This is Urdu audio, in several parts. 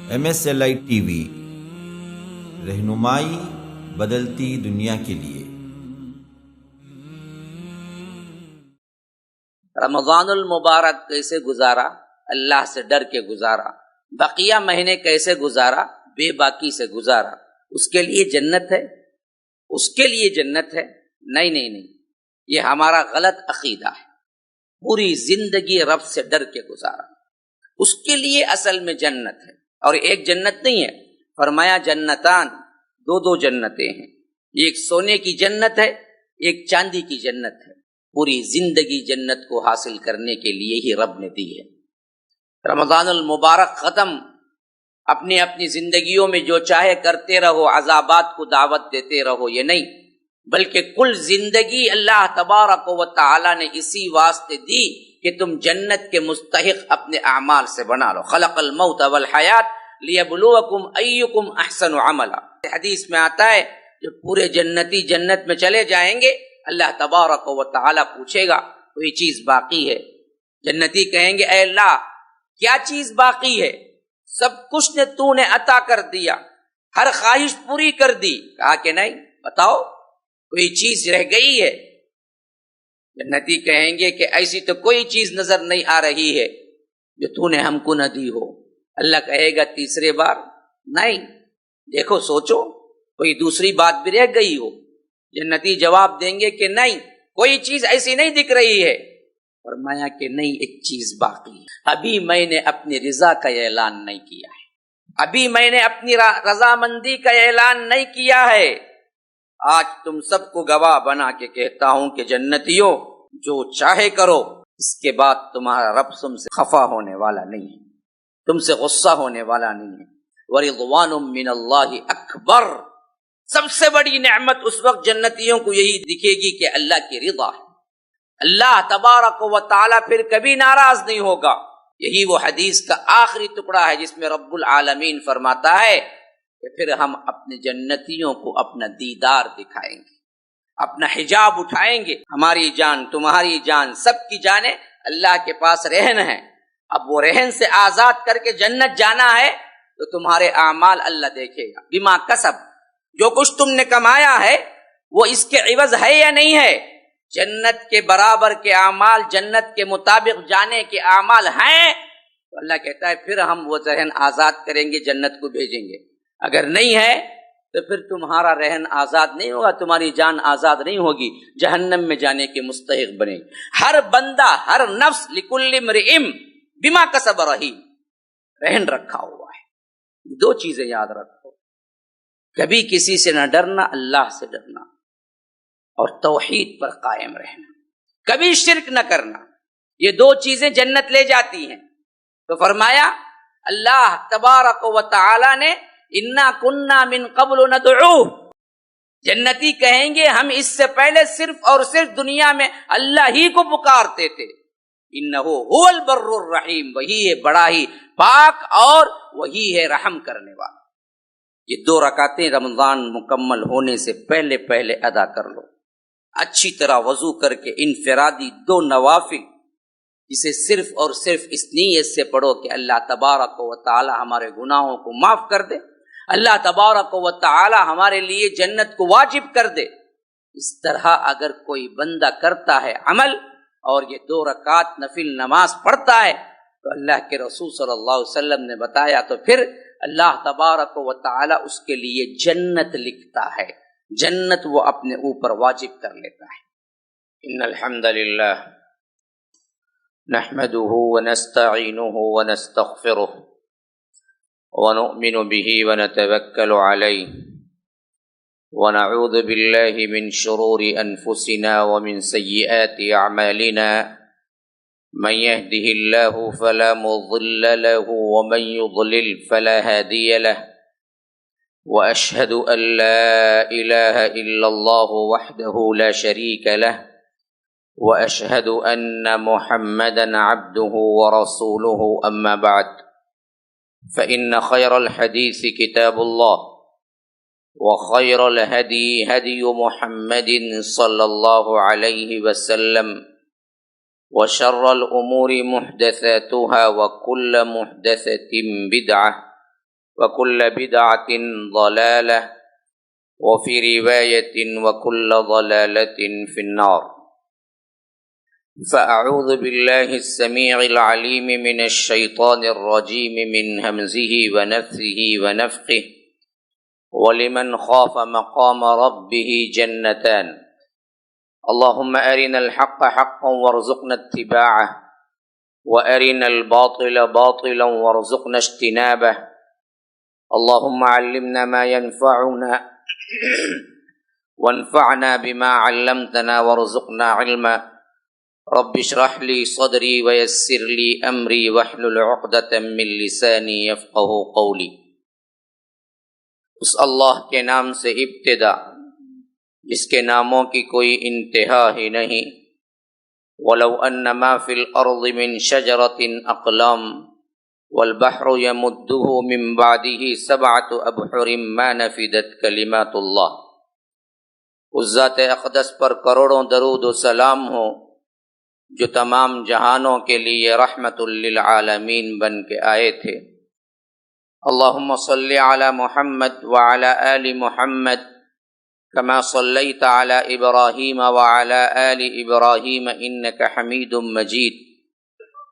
MSLI TV رہنمائی بدلتی دنیا کے لیے۔ رمضان المبارک کیسے گزارا؟ اللہ سے ڈر کے گزارا۔ بقیہ مہینے کیسے گزارا؟ بے باکی سے گزارا۔ اس کے لیے جنت ہے؟ اس کے لیے جنت ہے؟ نہیں، یہ ہمارا غلط عقیدہ ہے۔ پوری زندگی رب سے ڈر کے گزارا، اس کے لیے اصل میں جنت ہے۔ اور ایک جنت نہیں ہے، فرمایا جنتان، دو جنتیں ہیں، ایک سونے کی جنت ہے، ایک چاندی کی جنت ہے۔ پوری زندگی جنت کو حاصل کرنے کے لیے ہی رب نے دی ہے۔ رمضان المبارک ختم، اپنی اپنی زندگیوں میں جو چاہے کرتے رہو، عذابات کو دعوت دیتے رہو، یہ نہیں، بلکہ کل زندگی اللہ تبارک و تعالی نے اسی واسطے دی کہ تم جنت کے مستحق اپنے اعمال سے بنا لو۔ خلق الموت والحیات لیبلوکم ایکم احسن عملا۔ حدیث میں آتا ہے جو پورے جنتی جنت میں چلے جائیں گے، اللہ تبارک و تعالی پوچھے گا کوئی چیز باقی ہے؟ جنتی کہیں گے اے اللہ کیا چیز باقی ہے؟ سب کچھ نے تو نے عطا کر دیا، ہر خواہش پوری کر دی۔ کہا کہ نہیں، بتاؤ کوئی چیز رہ گئی ہے؟ جنتی کہیں گے کہ ایسی تو کوئی چیز نظر نہیں آ رہی ہے جو تو نے ہم کو نہ دی ہو۔ اللہ کہے گا تیسرے بار نہیں، دیکھو سوچو کوئی دوسری بات بھی رہ گئی ہو۔ جنتی جواب دیں گے کہ نہیں، کوئی چیز ایسی نہیں دکھ رہی ہے۔ فرمایا کہ نہیں، ایک چیز باقی ہے، ابھی میں نے اپنی رضا کا اعلان نہیں کیا ہے، ابھی میں نے اپنی رضامندی کا اعلان نہیں کیا ہے۔ آج تم سب کو گواہ بنا کے کہتا ہوں کہ جنتیوں جو چاہے کرو، اس کے بعد تمہارا رب تم سے خفا ہونے والا نہیں ہے، تم سے غصہ ہونے والا نہیں ہے۔ وَرِضْوَانٌ مِّنَ اللَّهِ اکبر، سب سے بڑی نعمت اس وقت جنتیوں کو یہی دکھے گی کہ اللہ کی رضا ہے۔ اللہ تبارک و تعالی پھر کبھی ناراض نہیں ہوگا۔ یہی وہ حدیث کا آخری ٹکڑا ہے جس میں رب العالمین فرماتا ہے کہ پھر ہم اپنے جنتیوں کو اپنا دیدار دکھائیں گے، اپنا حجاب اٹھائیں گے۔ ہماری جان، تمہاری جان، سب کی جانیں اللہ کے پاس رہن ہے۔ اب وہ رہن سے آزاد کر کے جنت جانا ہے تو تمہارے اعمال اللہ دیکھے گا۔ بما کسب، جو کچھ تم نے کمایا ہے وہ اس کے عوض ہے یا نہیں ہے؟ جنت کے برابر کے اعمال، جنت کے مطابق جانے کے اعمال ہیں تو اللہ کہتا ہے پھر ہم وہ ذہن آزاد کریں گے، جنت کو بھیجیں گے۔ اگر نہیں ہے تو پھر تمہارا رہن آزاد نہیں ہوگا، تمہاری جان آزاد نہیں ہوگی، جہنم میں جانے کے مستحق بنے گی۔ ہر بندہ، ہر نفس لکل امرئ بما کسب رہین، رہن رکھا ہوا ہے۔ دو چیزیں یاد رکھو، کبھی کسی سے نہ ڈرنا، اللہ سے ڈرنا، اور توحید پر قائم رہنا، کبھی شرک نہ کرنا۔ یہ دو چیزیں جنت لے جاتی ہیں۔ تو فرمایا اللہ تبارک و تعالی نے انا کننا من قبل ندعوہ، جنتی کہیں گے ہم اس سے پہلے صرف اور صرف دنیا میں اللہ ہی کو پکارتے تھے۔ انہ هو البر الرحیم، وہی ہے بڑا ہی پاک اور وہی ہے رحم کرنے والا۔ یہ دو رکعتیں رمضان مکمل ہونے سے پہلے پہلے ادا کر لو، اچھی طرح وضو کر کے انفرادی دو نوافل، جسے صرف اور صرف اس نیت سے پڑھو کہ اللہ تبارک و تعالی ہمارے گناہوں کو معاف کر دے، اللہ تبارک و تعالی ہمارے لیے جنت کو واجب کر دے۔ اس طرح اگر کوئی بندہ کرتا ہے عمل اور یہ دو رکعت نفل نماز پڑھتا ہے تو اللہ کے رسول صلی اللہ علیہ وسلم نے بتایا تو پھر اللہ تبارک و تعالی اس کے لیے جنت لکھتا ہے، جنت وہ اپنے اوپر واجب کر لیتا ہے۔ ان الحمد للہ نحمده ونستعینه ونستغفره ونؤمن به ونتوکل علیہ ونعوذ باللہ من شرور انفسنا ومن سیئات اعمالنا من يهده الله فلا مضل له ومن يضلل فلا هادي له وأشهد أن لا إله إلا الله وحده لا شريك له وأشهد أن محمدا عبده ورسوله أما بعد فإن خير الحديث كتاب الله وخير الهدي هدي محمد صلى الله عليه وسلم وشر الأمور محدثاتها وكل محدثة بدعة وكل بدعة ضلالة وفي رواية وكل ضلالة في النار. فأعوذ بالله السميع العليم من الشيطان الرجيم من همزه ونفثه ونفخه. ولمن خاف مقام ربه جنتان. اللهم أرنا الحق حقا وارزقنا اتباعه وأرنا الباطل باطلا وارزقنا اجتنابه. اللهم علمنا ما ينفعنا وانفعنا بما علمتنا وارزقنا علما. رب اشرح لي صدري ويسر لي أمري واحلل عقدة من لساني يفقه قولي. اس اللہ کے نام سے ابتدا جس کے ناموں کی کوئی انتہا ہی نہیں. وَلَوْ أَنَّ مَا فِي الْأَرْضِ مِنْ شَجَرَةٍ أَقْلَامٌ وَالْبَحْرُ يَمُدُّهُ مِنْ بَعْدِهِ سَبْعَةُ أَبْحُرٍ مَا نَفِدَتْ كَلِمَاتُ اللَّهِ. اس ذات اقدس پر کروڑوں درود و سلام ہو جو تمام جہانوں کے لیے رحمت للعالمین بن کے آئے تھے. اللہم صلی علی محمد وعلی آل محمد كما صليت على إبراهيم وعلى آل إبراهيم إنك حميد مجيد.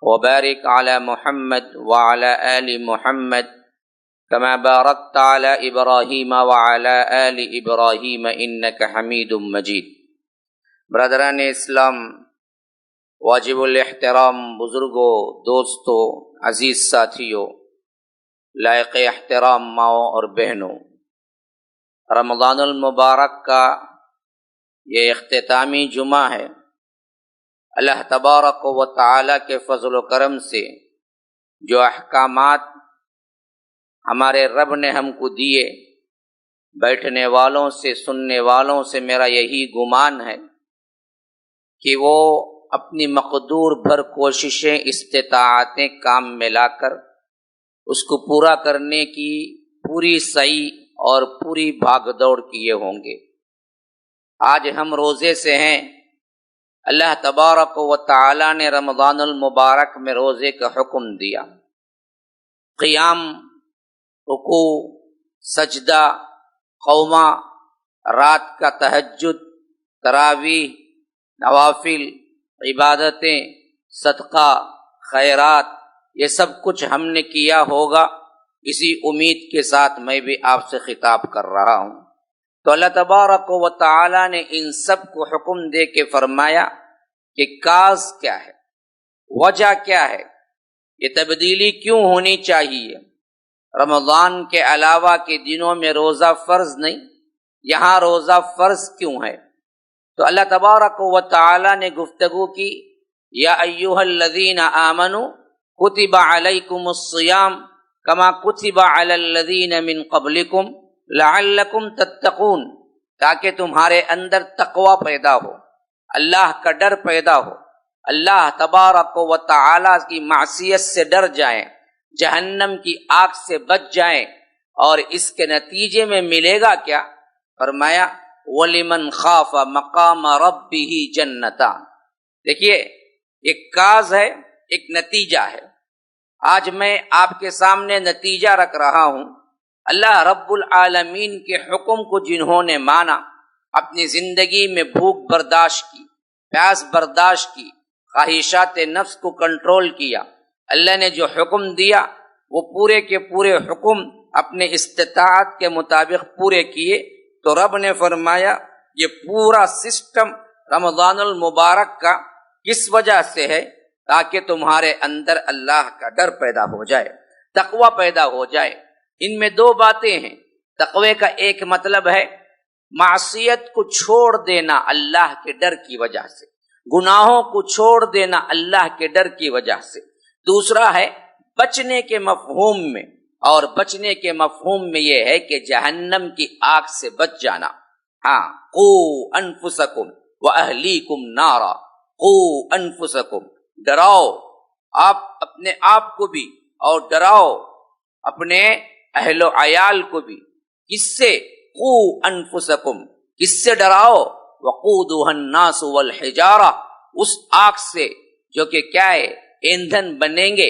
وبارك على محمد وعلى آل محمد كما باركت على إبراهيم وعلى آل إبراهيم إنك حميد مجيد. برادران اسلام، واجب الاحترام بزرگوں، دوستوں، عزیز ساتھیوں، لائق احترام ماؤں اور بہنوں، رمضان المبارک کا یہ اختتامی جمعہ ہے. اللہ تبارک و تعالی کے فضل و کرم سے جو احکامات ہمارے رب نے ہم کو دیے، بیٹھنے والوں سے سننے والوں سے میرا یہی گمان ہے کہ وہ اپنی مقدور بھر کوششیں، استطاعتیں کام میں لا کر اس کو پورا کرنے کی پوری سعی اور پوری بھاگ دوڑ کیے ہوں گے. آج ہم روزے سے ہیں. اللہ تبارک و تعالی نے رمضان المبارک میں روزے کا حکم دیا. قیام، رکوع، سجدہ، قومہ، رات کا تہجد، تراویح، نوافل، عبادتیں، صدقہ، خیرات، یہ سب کچھ ہم نے کیا ہوگا. اسی امید کے ساتھ میں بھی آپ سے خطاب کر رہا ہوں. تو اللہ تبارک و تعالی نے ان سب کو حکم دے کے فرمایا کہ کاز کیا ہے، وجہ کیا ہے، یہ تبدیلی کیوں ہونی چاہیے. رمضان کے علاوہ کے دنوں میں روزہ فرض نہیں، یہاں روزہ فرض کیوں ہے؟ تو اللہ تبارک و تعالی نے گفتگو کی، یا ایھا الذین آمنوا کتب علیکم الصیام کما کتب علی الذین من قبلکم لعلکم تتقون، تاکہ تمہارے اندر تقوی پیدا ہو، اللہ کا ڈر پیدا ہو، اللہ تبارک و تعالی کی معصیت سے ڈر جائیں، جہنم کی آگ سے بچ جائیں. اور اس کے نتیجے میں ملے گا کیا؟ فرمایا وَلِمَنْ خَافَ مَقَامَ رَبِّهِ جَنَّتَانِ. دیکھیے، ایک کاز ہے، ایک نتیجہ ہے. آج میں آپ کے سامنے نتیجہ رکھ رہا ہوں. اللہ رب العالمین کے حکم کو جنہوں نے مانا، اپنی زندگی میں بھوک برداشت کی، پیاس برداشت کی، خواہشات نفس کو کنٹرول کیا، اللہ نے جو حکم دیا وہ پورے کے پورے حکم اپنے استطاعت کے مطابق پورے کیے، تو رب نے فرمایا یہ پورا سسٹم رمضان المبارک کا کس وجہ سے ہے؟ تاکہ تمہارے اندر اللہ کا ڈر پیدا ہو جائے، تقوی پیدا ہو جائے. ان میں دو باتیں ہیں. تقوی کا ایک مطلب ہے معصیت کو چھوڑ دینا اللہ کے ڈر کی وجہ سے، گناہوں کو چھوڑ دینا اللہ کے ڈر کی وجہ سے. دوسرا ہے بچنے کے مفہوم میں، اور بچنے کے مفہوم میں یہ ہے کہ جہنم کی آگ سے بچ جانا. ہاں، قو انفسکم واہلیکم نارا، قو انفسکم، ڈراؤ آپ اپنے آپ کو بھی اور ڈراؤ اپنے اہل و عیال کو بھی. کس سے؟ قو انفسکم، کس سے ڈراؤ؟ وقودها الناس والحجارہ، اس آگ سے جو کہ کیا ہے؟ ایندھن بنیں گے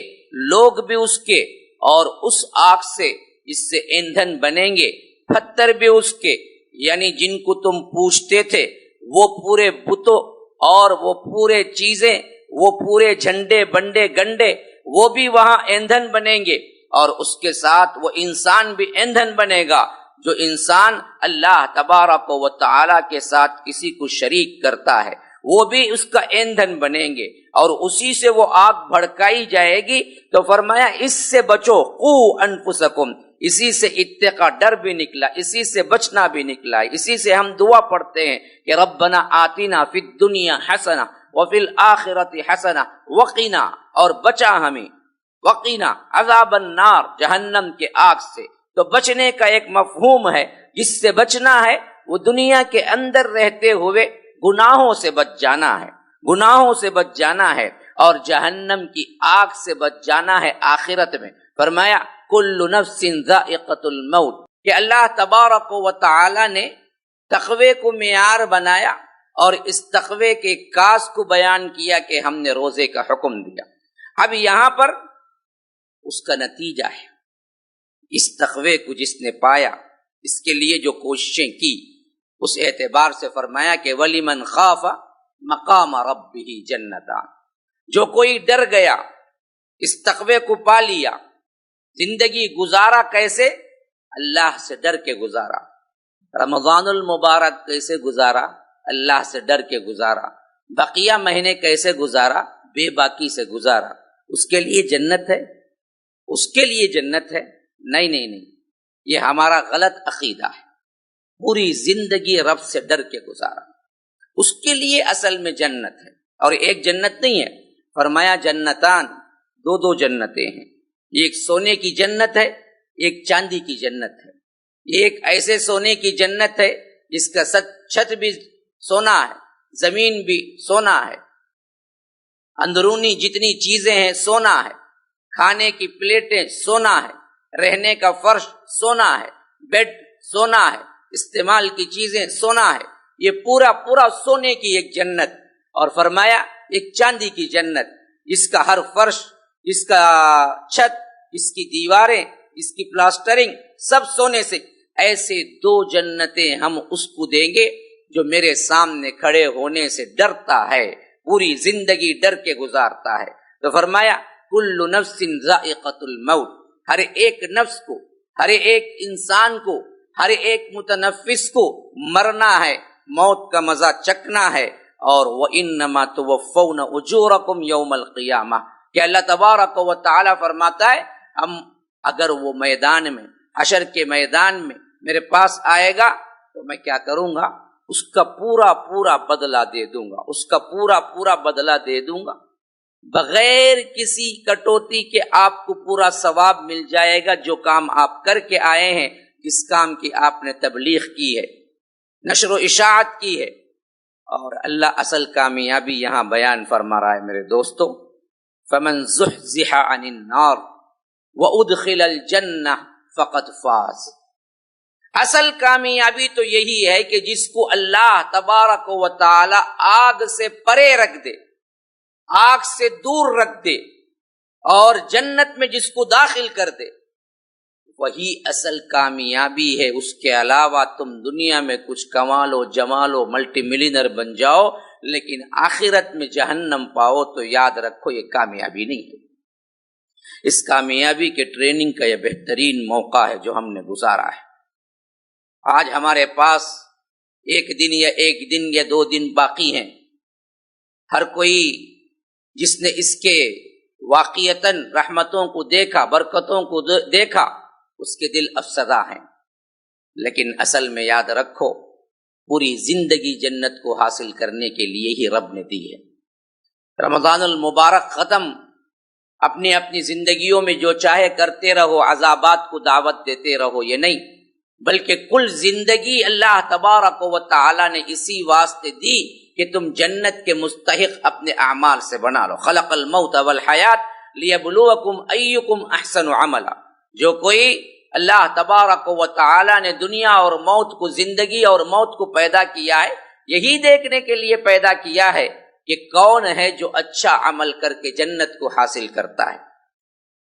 لوگ بھی اس کے، اور اس آگ سے اس سے ایندھن بنیں گے، پتھر بھی اس کے، یعنی جن کو تم پوچھتے تھے وہ پورے بتوں اور وہ پورے چیزیں، وہ پورے جھنڈے بنڈے گنڈے، وہ بھی وہاں ایندھن بنیں گے، اور اس کے ساتھ وہ انسان بھی ایندھن بنے گا۔ جو انسان اللہ تبارک و تعالی کے ساتھ کسی کو شریک کرتا ہے وہ بھی اس کا ایندھن بنیں گے، اور اسی سے وہ آگ بھڑکائی جائے گی۔ تو فرمایا اس سے بچو، قو انفسکم، اسی سے اتقا، ڈر بھی نکلا، اسی سے بچنا بھی نکلا، اسی سے ہم دعا پڑھتے ہیں کہ ربنا آتنا فی الدنیا حسنہ وفی الآخرۃ حسنہ وقنا، اور بچا ہمیں، وقنا عذاب النار، جہنم کے آگ سے۔ تو بچنے کا ایک مفہوم ہے، جس سے بچنا ہے وہ دنیا کے اندر رہتے ہوئے گناہوں سے بچ جانا ہے، گناہوں سے بچ جانا ہے، اور جہنم کی آگ سے بچ جانا ہے آخرت میں۔ فرمایا کل نفس ذائقۃ الموت، کہ اللہ تبارک و تعالی نے تقوی کو معیار بنایا، اور اس تقوی کے کاس کو بیان کیا کہ ہم نے روزے کا حکم دیا۔ اب یہاں پر اس کا نتیجہ ہے، اس تقوی کو جس نے پایا، اس کے لیے جو کوششیں کی، اس اعتبار سے فرمایا کہ وَلِمَنْ خَافَ مَقَامَ رَبِّهِ جَنَّتَانِ، جو کوئی ڈر گیا، اس تقوی کو پا لیا، زندگی گزارا کیسے؟ اللہ سے ڈر کے گزارا۔ رمضان المبارک کیسے گزارا؟ اللہ سے ڈر کے گزارا۔ بقیہ مہینے کیسے گزارا؟ بے باکی سے گزارا۔ اس کے لیے جنت ہے؟ اس کے لیے جنت ہے؟ نہیں نہیں نہیں، یہ ہمارا غلط عقیدہ ہے۔ پوری زندگی رب سے ڈر کے گزارا، اس کے لیے اصل میں جنت ہے، اور ایک جنت نہیں ہے، فرمایا جنتان، دو جنتیں ہیں، ایک سونے کی جنت ہے، ایک چاندی کی جنت ہے۔ ایک ایسے سونے کی جنت ہے جس کا چھت بھی سونا ہے، زمین بھی سونا ہے، اندرونی جتنی چیزیں ہیں سونا ہے، کھانے کی پلیٹیں سونا ہے، رہنے کا فرش سونا ہے، بیڈ سونا ہے، استعمال کی چیزیں سونا ہے، یہ پورا سونے کی ایک جنت۔ اور فرمایا ایک چاندی کی جنت، جس کا ہر فرش، جس کا چھت، اس کی دیواریں، اس کی پلاسٹرنگ سب سونے سے۔ ایسے دو جنتیں ہم اس کو دیں گے جو میرے سامنے کھڑے ہونے سے ڈرتا ہے، پوری زندگی ڈر کے گزارتا ہے۔ تو فرمایا کل نفس ذائقۃ الموت، ہر ایک نفس کو، ہر ایک انسان کو، ہر ایک متنفس کو مرنا ہے، موت کا مزہ چکھنا ہے۔ اور وَإِنَّمَا تُوَفَّوْنَ أُجُورَكُمْ يَوْمَ الْقِيَامَةِ، کہ اللہ تبارک و تعالی فرماتا ہے ہم اگر وہ میدان میں، حشر کے میدان میں میرے پاس آئے گا تو میں کیا کروں گا؟ اس کا پورا بدلہ دے دوں گا، اس کا پورا بدلہ دے دوں گا، بغیر کسی کٹوتی کے آپ کو پورا ثواب مل جائے گا جو کام آپ کر کے آئے ہیں، جس کام کی آپ نے تبلیغ کی ہے، نشر و اشاعت کی ہے۔ اور اللہ اصل کامیابی یہاں بیان فرما رہا ہے میرے دوستو، فَمَنْ زُحْزِحَ عَنِ النَّارِ وَأُدْخِلَ الْجَنَّةَ فَقَدْ فَازَ۔ اصل کامیابی تو یہی ہے کہ جس کو اللہ تبارک و تعالی آگ سے پرے رکھ دے، آگ سے دور رکھ دے، اور جنت میں جس کو داخل کر دے، وہی اصل کامیابی ہے۔ اس کے علاوہ تم دنیا میں کچھ کما لو، جما لو، ملٹی ملینر بن جاؤ، لیکن آخرت میں جہنم پاؤ تو یاد رکھو یہ کامیابی نہیں ہے۔ اس کامیابی کے ٹریننگ کا یہ بہترین موقع ہے جو ہم نے گزارا ہے۔ آج ہمارے پاس ایک دن یا 2 دن باقی ہیں۔ ہر کوئی جس نے اس کے واقعتاً رحمتوں کو دیکھا، برکتوں کو دیکھا، اس کے دل افسردہ ہیں، لیکن اصل میں یاد رکھو پوری زندگی جنت کو حاصل کرنے کے لیے ہی رب نے دی ہے۔ رمضان المبارک ختم، اپنی اپنی زندگیوں میں جو چاہے کرتے رہو، عذابات کو دعوت دیتے رہو، یہ نہیں، بلکہ کل زندگی اللہ تبارک و تعالی نے اسی واسطے دی کہ تم جنت کے مستحق اپنے اعمال سے بنا لو۔ خلق الموت والحیات لیبلوکم ایکم احسن عملا۔ جو کوئی اللہ تبارک و تعالی نے دنیا اور موت کو، زندگی اور موت کو پیدا کیا ہے، یہی دیکھنے کے لیے پیدا کیا ہے کہ کون ہے جو اچھا عمل کر کے جنت کو حاصل کرتا ہے۔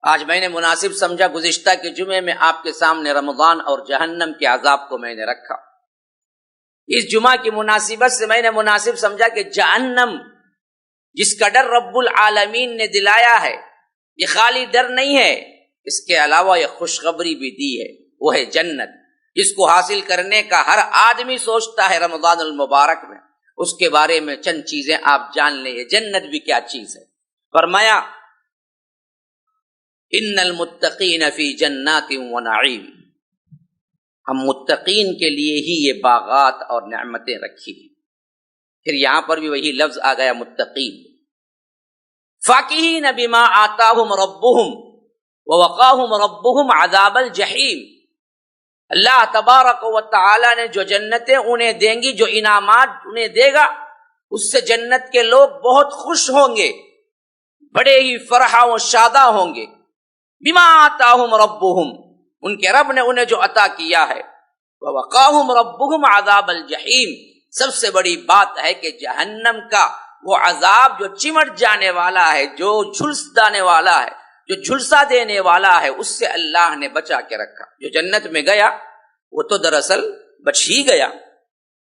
آج میں نے مناسب سمجھا گزشتہ کے جمعے میں آپ کے سامنے رمضان اور جہنم کے عذاب کو میں نے رکھا. اس جمعہ کی مناسبت سے میں نے مناسب سمجھا کہ جہنم جس کا ڈر رب العالمین نے دلایا ہے، یہ خالی ڈر نہیں ہے، اس کے علاوہ یہ خوشخبری بھی دی ہے، وہ ہے جنت، جس کو حاصل کرنے کا ہر آدمی سوچتا ہے رمضان المبارک میں. اس کے بارے میں چند چیزیں آپ جان لیں، یہ جنت بھی کیا چیز ہے. فرمایا ان المتقین فی جنات و نعیم، ہم متقین کے لیے ہی یہ باغات اور نعمتیں رکھی ہیں. پھر یہاں پر بھی وہی لفظ آ گیا متقین. فاکہین بما آتاہم ربہم ووقاہم ربہم عذاب الجحیم، اللہ تبارک و تعالی نے جو جنتیں انہیں دیں گی، جو انعامات انہیں دے گا، اس سے جنت کے لوگ بہت خوش ہوں گے، بڑے ہی فرحہ و شادہ ہوں گے. بما آتاہم ربہم، ان کے رب نے انہیں جو عطا کیا ہے. ووقاہم ربہم عذاب الجحیم، سب سے بڑی بات ہے کہ جہنم کا وہ عذاب جو چمٹ جانے والا ہے، جو جھلس جانے والا ہے، جو جھلسا دینے والا ہے، اس سے اللہ نے بچا کے رکھا. جو جنت میں گیا وہ تو دراصل بچ ہی گیا،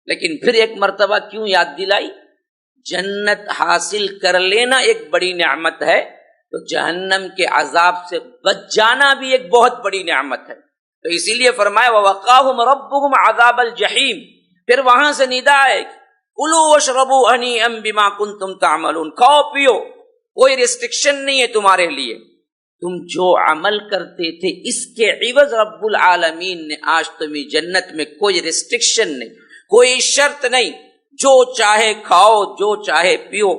لیکن پھر ایک مرتبہ کیوں یاد دلائی؟ جنت حاصل کر لینا ایک بڑی نعمت ہے، تو جہنم کے عذاب سے بچ جانا بھی ایک بہت بڑی نعمت ہے. تو اسی لیے فرمایا وَوَقَاهُمْ رَبُّهُمْ عَذَابَ الْجَحِيمِ. پھر وہاں سے ندا ہے کُلُوا وَاشْرَبُوا هَنِيئًا بِمَا كُنتُمْ تَعْمَلُونَ، کھاؤ پیو، کوئی ریسٹرکشن نہیں ہے تمہارے لیے، تم جو عمل کرتے تھے اس کے عوض رب العالمین نے آج تمہیں جنت میں کوئی ریسٹرکشن نہیں، کوئی شرط نہیں، جو چاہے کھاؤ، جو چاہے پیو،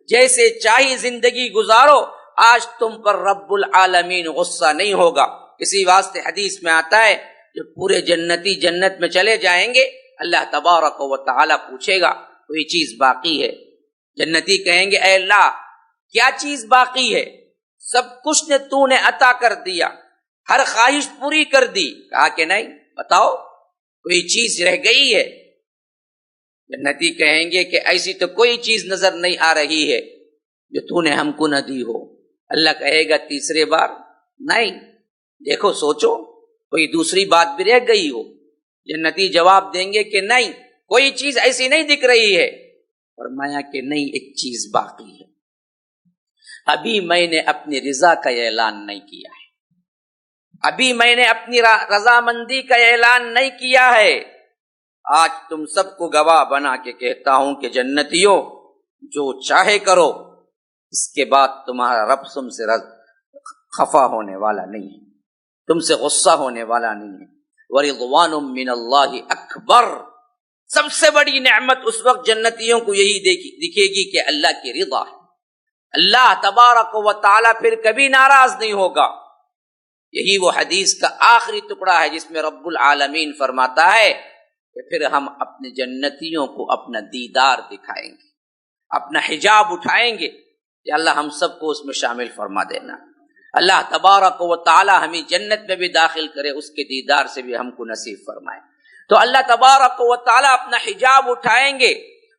جیسے چاہے زندگی گزارو، آج تم پر رب العالمین غصہ نہیں ہوگا. اسی واسطے حدیث میں آتا ہے جو پورے جنتی جنت میں چلے جائیں گے، اللہ تبارک و تعالی پوچھے گا کوئی چیز باقی ہے؟ جنتی کہیں گے اے اللہ کیا چیز باقی ہے؟ سب کچھ نے تو نے عطا کر دیا، ہر خواہش پوری کر دی. کہا کہ نہیں، بتاؤ کوئی چیز رہ گئی ہے؟ جنتی کہیں گے کہ ایسی تو کوئی چیز نظر نہیں آ رہی ہے جو تو نے ہم کو نہ دی ہو. اللہ کہے گا تیسرے بار نہیں، دیکھو سوچو کوئی دوسری بات بھی رہ گئی ہو. جنتی جواب دیں گے کہ نہیں، کوئی چیز ایسی نہیں دکھ رہی ہے. فرمایا کہ نہیں، ایک چیز باقی ہے، ابھی میں نے اپنی رضا کا اعلان نہیں کیا ہے، ابھی میں نے اپنی رضامندی کا اعلان نہیں کیا ہے. آج تم سب کو گواہ بنا کے کہتا ہوں کہ جنتیوں جو چاہے کرو، اس کے بعد تمہارا رب تم سے خفا ہونے والا نہیں ہے، تم سے غصہ ہونے والا نہیں ہے. وَرِضْوَانٌ مِّنَ اللَّهِ اکبر، سب سے بڑی نعمت اس وقت جنتیوں کو یہی دکھے گی کہ اللہ کی رضا ہے. اللہ تبارک و تعالی پھر کبھی ناراض نہیں ہوگا. یہی وہ حدیث کا آخری ٹکڑا ہے جس میں رب العالمین فرماتا ہے کہ پھر ہم اپنے جنتیوں کو اپنا دیدار دکھائیں گے، اپنا حجاب اٹھائیں گے. یا اللہ ہم سب کو اس میں شامل فرما دینا. اللہ تبارک و تعالی ہمیں جنت میں بھی داخل کرے، اس کے دیدار سے بھی ہم کو نصیب فرمائے. تو اللہ تبارک و تعالی اپنا حجاب اٹھائیں گے،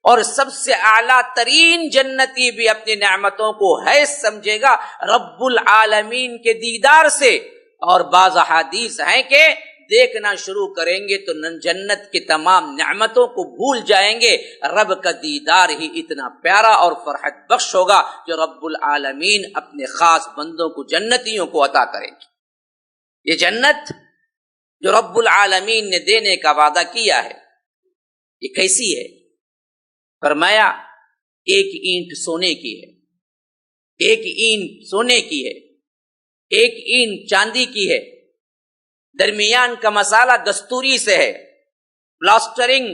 اور سب سے اعلیٰ ترین جنتی بھی اپنی نعمتوں کو حیث سمجھے گا رب العالمین کے دیدار سے. اور بعض احادیث ہیں کہ دیکھنا شروع کریں گے تو جنت کی تمام نعمتوں کو بھول جائیں گے. رب کا دیدار ہی اتنا پیارا اور فرحت بخش ہوگا جو رب العالمین اپنے خاص بندوں کو، جنتیوں کو عطا کریں گے. یہ جنت جو رب العالمین نے دینے کا وعدہ کیا ہے، یہ کیسی ہے؟ فرمایا ایک اینٹ سونے کی ہے، ایک اینٹ سونے کی ہے، ایک اینٹ چاندی کی ہے، درمیان کا مسالہ دستوری سے ہے، پلاسٹرنگ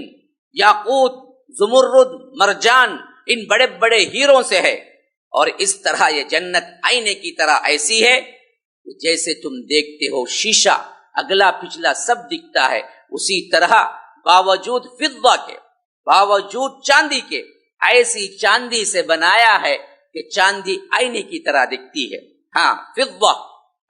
یاقوت، زمرد، مرجان، ان بڑے بڑے ہیروں سے ہے. اور اس طرح یہ جنت آئینے کی طرح ایسی ہے جیسے تم دیکھتے ہو شیشہ اگلا پچھلا سب دکھتا ہے، اسی طرح باوجود فضہ کے، باوجود چاندی کے، ایسی چاندی سے بنایا ہے کہ چاندی آئینے کی طرح دکھتی ہے. ہاں فضہ،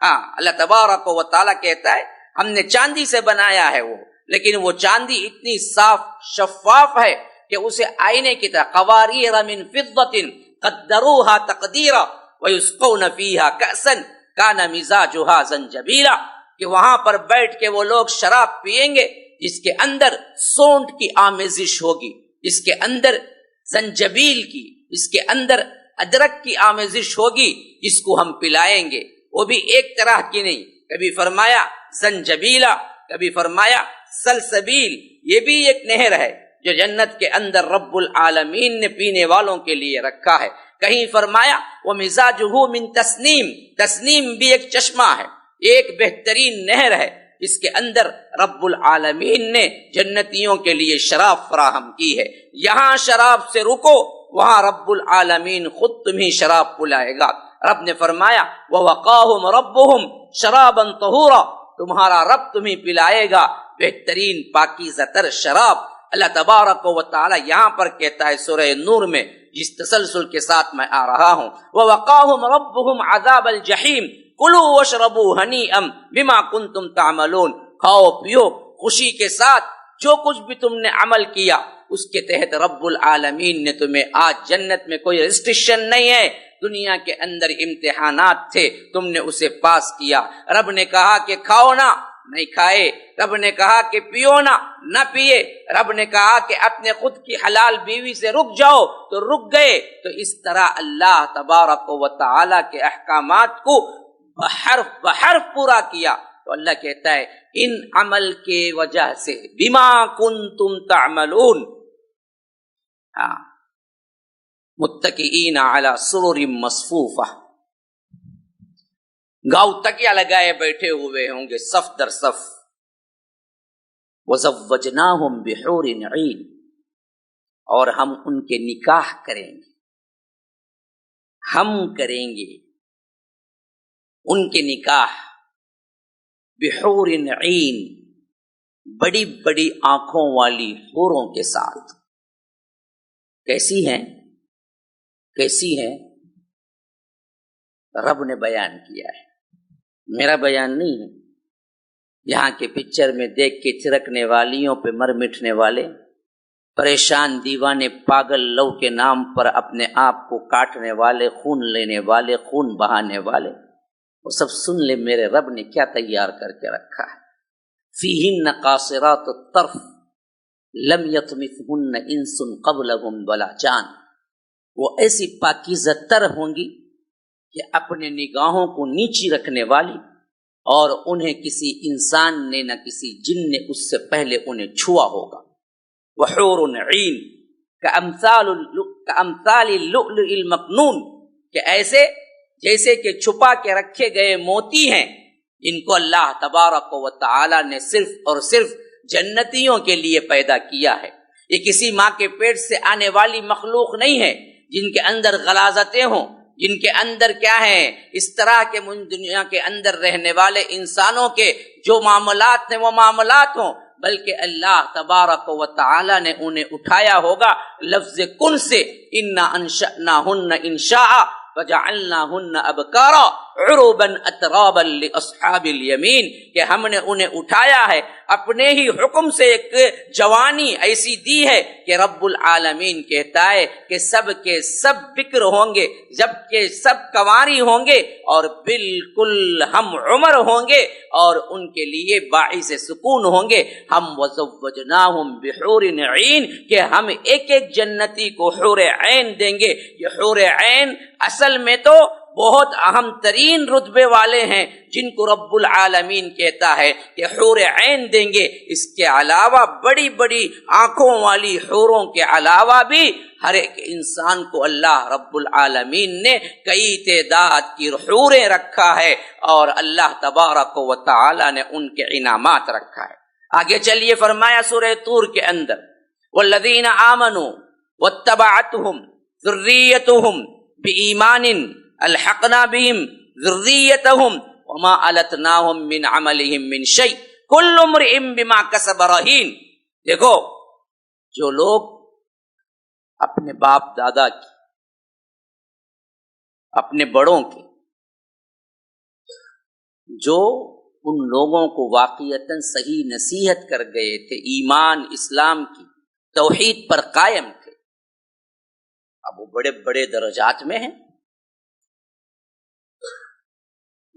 ہاں اللہ تبارک و تعالیٰ کہتا ہے ہم نے چاندی سے بنایا ہے وہ، لیکن وہ چاندی اتنی صاف شفاف ہے کہ اسے آئینے کی طرح. قواریر من فضة قدروها تقدیرا ویسقون فیہا کأسا کان مزاجھا زنجبیلا، کہ وہاں پر بیٹھ کے وہ لوگ شراب پیئیں گے جس کے اندر سونڈ کی آمیزش ہوگی، جس کے اندر زنجبیل کی، جس کے اندر ادرک کی آمیزش ہوگی، جس کو ہم پلائیں گے، وہ بھی ایک طرح کی نہیں، کبھی فرمایا زنجبیلا، کبھی فرمایا سلسبیل، یہ بھی ایک نہر ہے جو جنت کے اندر رب العالمین نے پینے والوں کے لیے رکھا ہے۔ کہیں فرمایا وَمِزَاجُهُ مِن تسنیم، تسنیم بھی ایک چشمہ ہے، ایک بہترین نہر ہے جس کے اندر رب العالمین نے جنتیوں کے لیے شراب فراہم کی ہے۔ یہاں شراب سے رکو، وہاں رب العالمین خود تمہیں شراب پلائے گا۔ رب نے فرمایا وَوَقَاهُمْ رَبُّهُمْ شَرَابًا طَهُورًا، تمہارا رب تمہیں پلائے گا بہترین پاکیزہ تر شراب۔ اللہ تبارک و تعالی یہاں پر کہتا ہے سورہ نور میں، جس تسلسل کے ساتھ میں آ رہا ہوں، وَوَقَاهُمْ رَبُّهُمْ عَذَابَ الْجَحِيمِ کُلُوا وَاشْرَبُوا هَنِيئًا بِمَا كُنتُمْ تَعْمَلُونَ، کھاؤ پیو خوشی کے ساتھ جو کچھ بھی تم نے عمل کیا اس کے تحت رب العالمین نے تمہیں آج جنت میں کوئی ریسٹرکشن نہیں ہے، دنیا کے اندر امتحانات تھے، تم نے اسے پاس کیا۔ رب نے کہا کہ کھاؤ نا، نہیں کھائے، رب نے کہا کہ پیو نا، نہ پیے، رب نے کہا کہ اپنے خود کی حلال بیوی سے رک جاؤ تو رک گئے۔ تو اس طرح اللہ تبارک و تعالی کے احکامات کو بحرف بحرف پورا کیا۔ تو اللہ کہتا ہے ان عمل کے وجہ سے بما کنتم تعملون، متکئین علی سرر مصفوفہ، گاؤ تکیا لگائے بیٹھے ہوئے ہوں گے صف در صف۔ وَزَوَّجْنَاهُمْ بِحُورٍ عِينٍ، اور ہم ان کے نکاح کریں گے، ہم کریں گے ان کے نکاح بحور عین، بڑی بڑی آنکھوں والی حوروں کے ساتھ۔ کیسی ہیں؟ کیسی ہیں؟ رب نے بیان کیا ہے، میرا بیان نہیں ہے۔ یہاں کے پکچر میں دیکھ کے تھرکنے والیوں پہ مر مٹنے والے، پریشان دیوانے پاگل لو کے نام پر اپنے آپ کو کاٹنے والے، خون لینے والے، خون بہانے والے، وہ سب سن لے میرے رب نے کیا تیار کر کے رکھا ہے۔ فیہن قاصرات الطرف لم یطمثہن انس قبلہم ولا جان، وہ ایسی پاکیزہ تر ہوں گی کہ اپنے نگاہوں کو نیچی رکھنے والی، اور انہیں کسی انسان نے نہ کسی جن نے اس سے پہلے انہیں چھوا ہوگا۔ وحور عین کامثال اللؤلؤ المکنون، کہ ایسے جیسے کہ چھپا کے رکھے گئے موتی ہیں، ان کو اللہ تبارک و تعالی نے صرف اور صرف جنتیوں کے لیے پیدا کیا ہے۔ یہ کسی ماں کے پیٹ سے آنے والی مخلوق نہیں ہے جن کے اندر غلاظتیں ہوں، جن کے اندر کیا ہیں اس طرح کے دنیا کے اندر رہنے والے انسانوں کے جو معاملات ہیں وہ معاملات ہوں، بلکہ اللہ تبارک و تعالی نے انہیں اٹھایا ہوگا لفظ کن سے، انا انشأناہن انشاء وجعلناہن ابکارا عربا اترابا لاصحاب الیمین، کہ ہم نے انہیں اٹھایا ہے اپنے ہی حکم سے، ایک جوانی ایسی دی ہے کہ رب العالمین کہتا ہے کہ سب کے سب بکر ہوں گے، جبکہ سب کنواری ہوں گے، اور بالکل ہم عمر ہوں گے، اور ان کے لیے باعث سکون ہوں گے۔ ہم وزوجناہم بحور عین، کہ ہم ایک ایک جنتی کو حور عین دیں گے۔ یہ حور عین اصل میں تو بہت اہم ترین رتبے والے ہیں جن کو رب العالمین کہتا ہے کہ حور عین دیں گے۔ اس کے علاوہ بڑی بڑی آنکھوں والی حوروں کے علاوہ بھی ہر ایک انسان کو اللہ رب العالمین نے کئی تعداد کی حوریں رکھا ہے، اور اللہ تبارک و تعالی نے ان کے انعامات رکھا ہے۔ آگے چلیے، فرمایا سورہ طور کے اندر والذین آمنوا واتبعتهم ذریتهم بإیمان الحقنا بهم ذریتهم وما علتناهم من عملهم من شیء کل امرئ بما کسب رہین۔ دیکھو، جو لوگ اپنے باپ دادا کی، اپنے بڑوں کی، جو ان لوگوں کو واقعتاً صحیح نصیحت کر گئے تھے، ایمان اسلام کی توحید پر قائم تھے، اب وہ بڑے بڑے درجات میں ہیں۔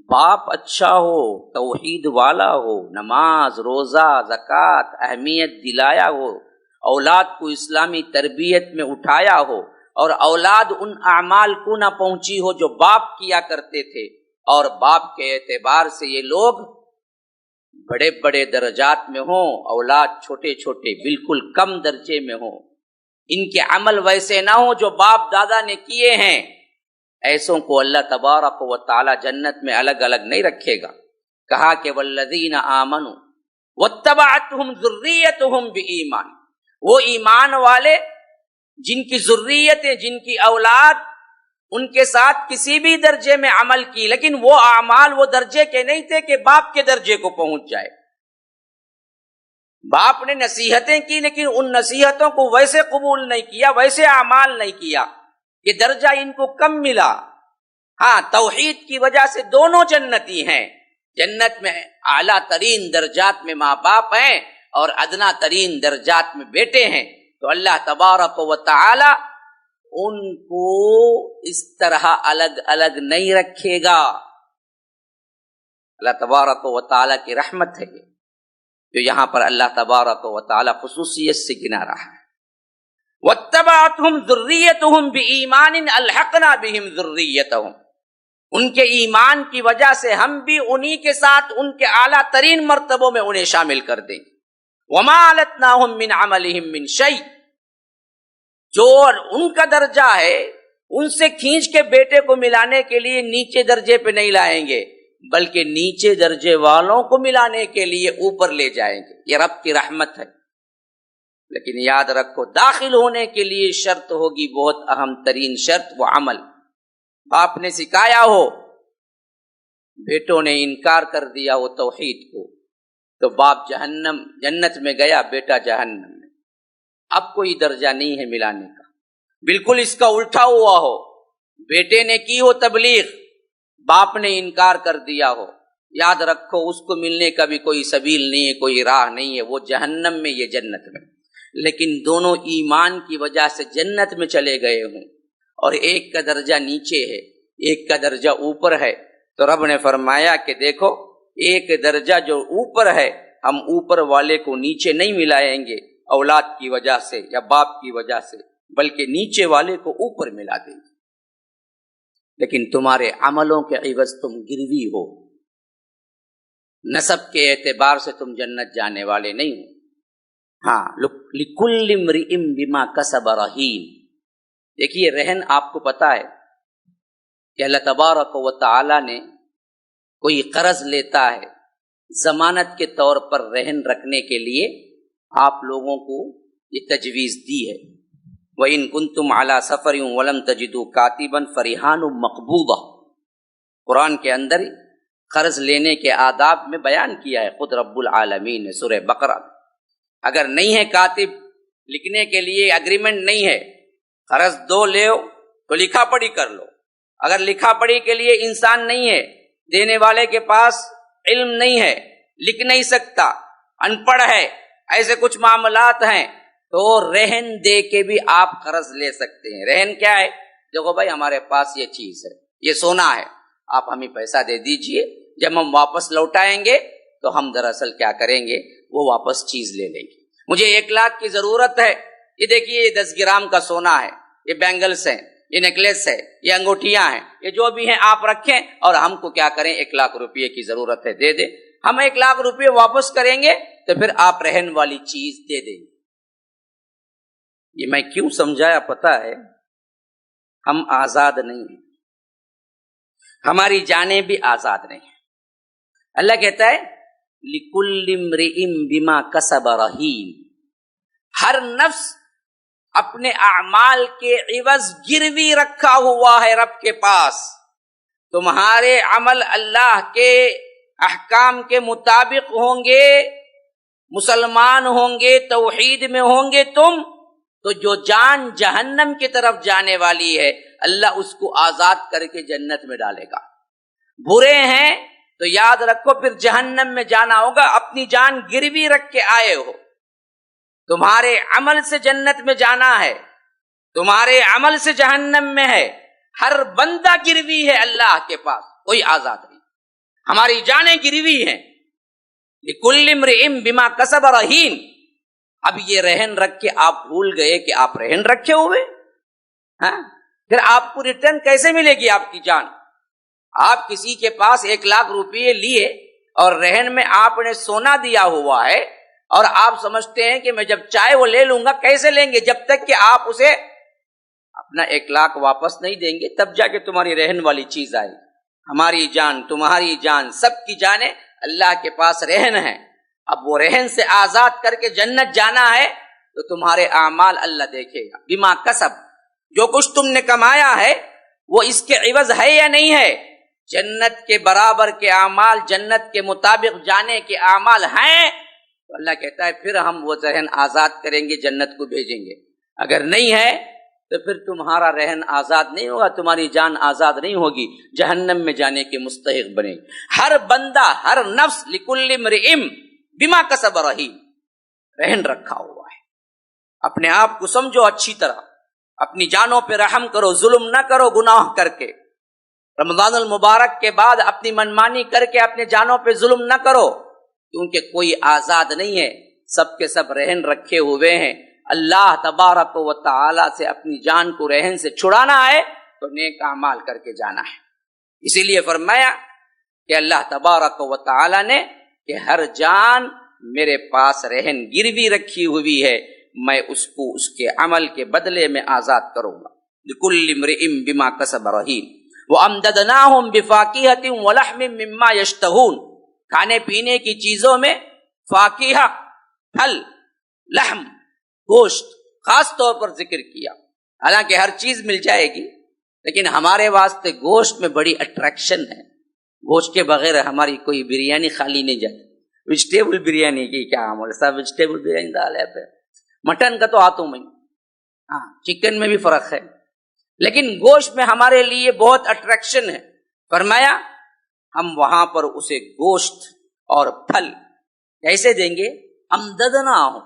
باپ اچھا ہو، توحید والا ہو، نماز روزہ زکوٰۃ اہمیت دلایا ہو، اولاد کو اسلامی تربیت میں اٹھایا ہو، اور اولاد ان اعمال کو نہ پہنچی ہو جو باپ کیا کرتے تھے، اور باپ کے اعتبار سے یہ لوگ بڑے بڑے درجات میں ہوں، اولاد چھوٹے چھوٹے بالکل کم درجے میں ہوں، ان کے عمل ویسے نہ ہوں جو باپ دادا نے کیے ہیں، ایسوں کو اللہ تبارک و تعالی جنت میں الگ الگ نہیں رکھے گا۔ کہا کہ والذین آمنوا واتبعتہم ذریتہم بایمان، وہ ایمان والے جن کی ذریتیں، جن کی اولاد ان کے ساتھ کسی بھی درجے میں عمل کی، لیکن وہ اعمال وہ درجے کے نہیں تھے کہ باپ کے درجے کو پہنچ جائے۔ باپ نے نصیحتیں کی لیکن ان نصیحتوں کو ویسے قبول نہیں کیا، ویسے اعمال نہیں کیا کہ درجہ ان کو کم ملا۔ ہاں، توحید کی وجہ سے دونوں جنتی ہیں، جنت میں اعلیٰ ترین درجات میں ماں باپ ہیں اور ادنا ترین درجات میں بیٹے ہیں، تو اللہ تبارک و تعالی ان کو اس طرح الگ الگ نہیں رکھے گا۔ اللہ تبارک و تعالی کی رحمت ہے جو یہاں پر اللہ تبارک و تعالی خصوصیت سے گنا رہا ہے۔ وَاتَّبَعَتْهُمْ ذُرِّيَّتُهُمْ بِإِيمَانٍ أَلْحَقْنَا بِهِمْ ذُرِّيَّتَهُمْ، ان کے ایمان کی وجہ سے ہم بھی انہی کے ساتھ ان کے اعلیٰ ترین مرتبوں میں انہیں شامل کر دیں گے۔ وَمَا عَلَتْنَاهُمْ مِنْ عَمَلِهِمْ مِنْ شَيْءٍ، جو ان کا درجہ ہے ان سے کھینچ کے بیٹے کو ملانے کے لیے نیچے درجے پہ نہیں لائیں گے، بلکہ نیچے درجے والوں کو ملانے کے لیے اوپر لے جائیں گے۔ یہ رب کی رحمت ہے، لیکن یاد رکھو داخل ہونے کے لیے شرط ہوگی، بہت اہم ترین شرط، وہ عمل۔ باپ نے سکھایا ہو، بیٹوں نے انکار کر دیا وہ توحید کو، تو باپ جہنم، جنت میں گیا، بیٹا جہنم میں۔ اب کوئی درجہ نہیں ہے ملانے کا۔ بالکل اس کا الٹا ہوا ہو، بیٹے نے کی ہو تبلیغ، باپ نے انکار کر دیا ہو، یاد رکھو اس کو ملنے کا بھی کوئی سبیل نہیں ہے، کوئی راہ نہیں ہے، وہ جہنم میں، یہ جنت میں۔ لیکن دونوں ایمان کی وجہ سے جنت میں چلے گئے ہوں، اور ایک کا درجہ نیچے ہے، ایک کا درجہ اوپر ہے، تو رب نے فرمایا کہ دیکھو ایک درجہ جو اوپر ہے، ہم اوپر والے کو نیچے نہیں ملائیں گے اولاد کی وجہ سے یا باپ کی وجہ سے، بلکہ نیچے والے کو اوپر ملا دیں گے۔ لیکن تمہارے عملوں کے عوض تم گروی ہو، نسب کے اعتبار سے تم جنت جانے والے نہیں ہو۔ ہاں، لِكُلِّ امْرِئٍ بِمَا كَسَبَ رَهِينٌ، دیکھیے رہن آپ کو پتا ہے کہ اللہ تبارک و تعالی نے کوئی قرض لیتا ہے ضمانت کے طور پر رہن رکھنے کے لیے، آپ لوگوں کو یہ تجویز دی ہے، وَإِن كُنتُمْ عَلَى سَفَرٍ وَلَمْ تَجِدُوا كَاتِبًا فَرِهَانٌ مَقْبُوضَةٌ، قرآن کے اندر قرض لینے کے آداب میں بیان کیا ہے خود رب العالمین نے سورہ بقرہ میں۔ اگر نہیں ہے کاتب لکھنے کے لیے، اگریمنٹ نہیں ہے، قرض دو لے تو لکھا پڑھی کر لو۔ اگر لکھا پڑھی کے لیے انسان نہیں ہے، دینے والے کے پاس علم نہیں ہے، لکھ نہیں سکتا، ان پڑھ ہے، ایسے کچھ معاملات ہیں، تو رہن دے کے بھی آپ قرض لے سکتے ہیں۔ رہن کیا ہے؟ دیکھو بھائی ہمارے پاس یہ چیز ہے، یہ سونا ہے، آپ ہمیں پیسہ دے دیجئے، جب ہم واپس لوٹائیں گے تو ہم دراصل کیا کریں گے، وہ واپس چیز لے لیں گے۔ مجھے 1 لاکھ کی ضرورت ہے، یہ دیکھیے یہ 10 گرام کا سونا ہے، یہ بینگلز ہیں، یہ نیکلیس ہے، یہ انگوٹھیاں ہیں، یہ جو بھی ہیں آپ رکھیں، اور ہم کو کیا کریں 1 لاکھ روپے کی ضرورت ہے، دے دیں۔ ہم 1 لاکھ روپے واپس کریں گے تو پھر آپ رہن والی چیز دے دیں۔ یہ میں کیوں سمجھایا پتا ہے؟ ہم آزاد نہیں ہیں، ہماری جانیں بھی آزاد نہیں ہیں۔ اللہ کہتا ہے لِكُلِّ امْرِئٍ بِمَا كَسَبَ رَهِينٌ، ہر نفس اپنے اعمال کے عوض گروی رکھا ہوا ہے رب کے پاس۔ تمہارے عمل اللہ کے احکام کے مطابق ہوں گے، مسلمان ہوں گے، توحید میں ہوں گے تم، تو جو جان جہنم کی طرف جانے والی ہے اللہ اس کو آزاد کر کے جنت میں ڈالے گا۔ برے ہیں تو یاد رکھو پھر جہنم میں جانا ہوگا، اپنی جان گروی رکھ کے آئے ہو۔ تمہارے عمل سے جنت میں جانا ہے، تمہارے عمل سے جہنم میں ہے۔ ہر بندہ گروی ہے اللہ کے پاس، کوئی آزاد نہیں۔ ہماری جانیں گروی ہیں. لِكُلِّ امْرِئٍ بِمَا كَسَبَ رَهِينٌ. اب یہ رہن رکھ کے آپ بھول گئے کہ آپ رہن رکھے ہوئے. ہاں پھر آپ کو ریٹرن کیسے ملے گی آپ کی جان؟ آپ کسی کے پاس 1,00,000 روپے لیے اور رہن میں آپ نے سونا دیا ہوا ہے اور آپ سمجھتے ہیں کہ میں جب چاہے وہ لے لوں گا. کیسے لیں گے؟ جب تک کہ آپ اسے اپنا 1,00,000 واپس نہیں دیں گے تب جا کے تمہاری رہن والی چیز آئے. ہماری جان، تمہاری جان، سب کی جانیں اللہ کے پاس رہن ہے. اب وہ رہن سے آزاد کر کے جنت جانا ہے تو تمہارے اعمال اللہ دیکھے گا. بما کسب، جو کچھ تم نے کمایا ہے وہ اس کے عوض ہے یا نہیں ہے؟ جنت کے برابر کے اعمال، جنت کے مطابق جانے کے اعمال ہیں تو اللہ کہتا ہے پھر ہم وہ رہن آزاد کریں گے، جنت کو بھیجیں گے. اگر نہیں ہے تو پھر تمہارا رہن آزاد نہیں ہوگا، تمہاری جان آزاد نہیں ہوگی، جہنم میں جانے کے مستحق بنے. ہر بندہ، ہر نفس لکل امرئ بما کسب رہین، رہن رکھا ہوا ہے. اپنے آپ کو سمجھو اچھی طرح، اپنی جانوں پہ رحم کرو، ظلم نہ کرو گناہ کر کے. رمضان المبارک کے بعد اپنی منمانی کر کے اپنے جانوں پہ ظلم نہ کرو، کیونکہ کوئی آزاد نہیں ہے، سب کے سب رہن رکھے ہوئے ہیں. اللہ تبارک و تعالی سے اپنی جان کو رہن سے چھڑانا ہے تو نیک اعمال کر کے جانا ہے. اسی لیے فرمایا کہ اللہ تبارک و تعالی نے کہ ہر جان میرے پاس رہن گروی رکھی ہوئی ہے، میں اس کو اس کے عمل کے بدلے میں آزاد کروں گا. لِكُلِّ امْرِئٍ بِمَا كَسَبَ رَهِينٌ وَأَمْدَدْنَاهُمْ بِفَاكِهَةٍ وَلَحْمٍ مِّمَّا يَشْتَهُونَ. کھانے پینے کی چیزوں میں فاکیہ، پھل، لحم، گوشت خاص طور پر ذکر کیا. حالانکہ ہر چیز مل جائے گی لیکن ہمارے واسطے گوشت میں بڑی اٹریکشن ہے. گوشت کے بغیر ہماری کوئی بریانی خالی نہیں جاتی. ویجیٹیبل بریانی کی کیا عمل ہے؟ سب ویجیٹیبل بریانی ڈال ہے. مٹن کا تو ہاتھوں میں، ہاں چکن میں بھی فرق ہے، لیکن گوشت میں ہمارے لیے بہت اٹریکشن ہے. فرمایا ہم وہاں پر اسے گوشت اور پھل کیسے دیں گے؟ امددنا ہوں،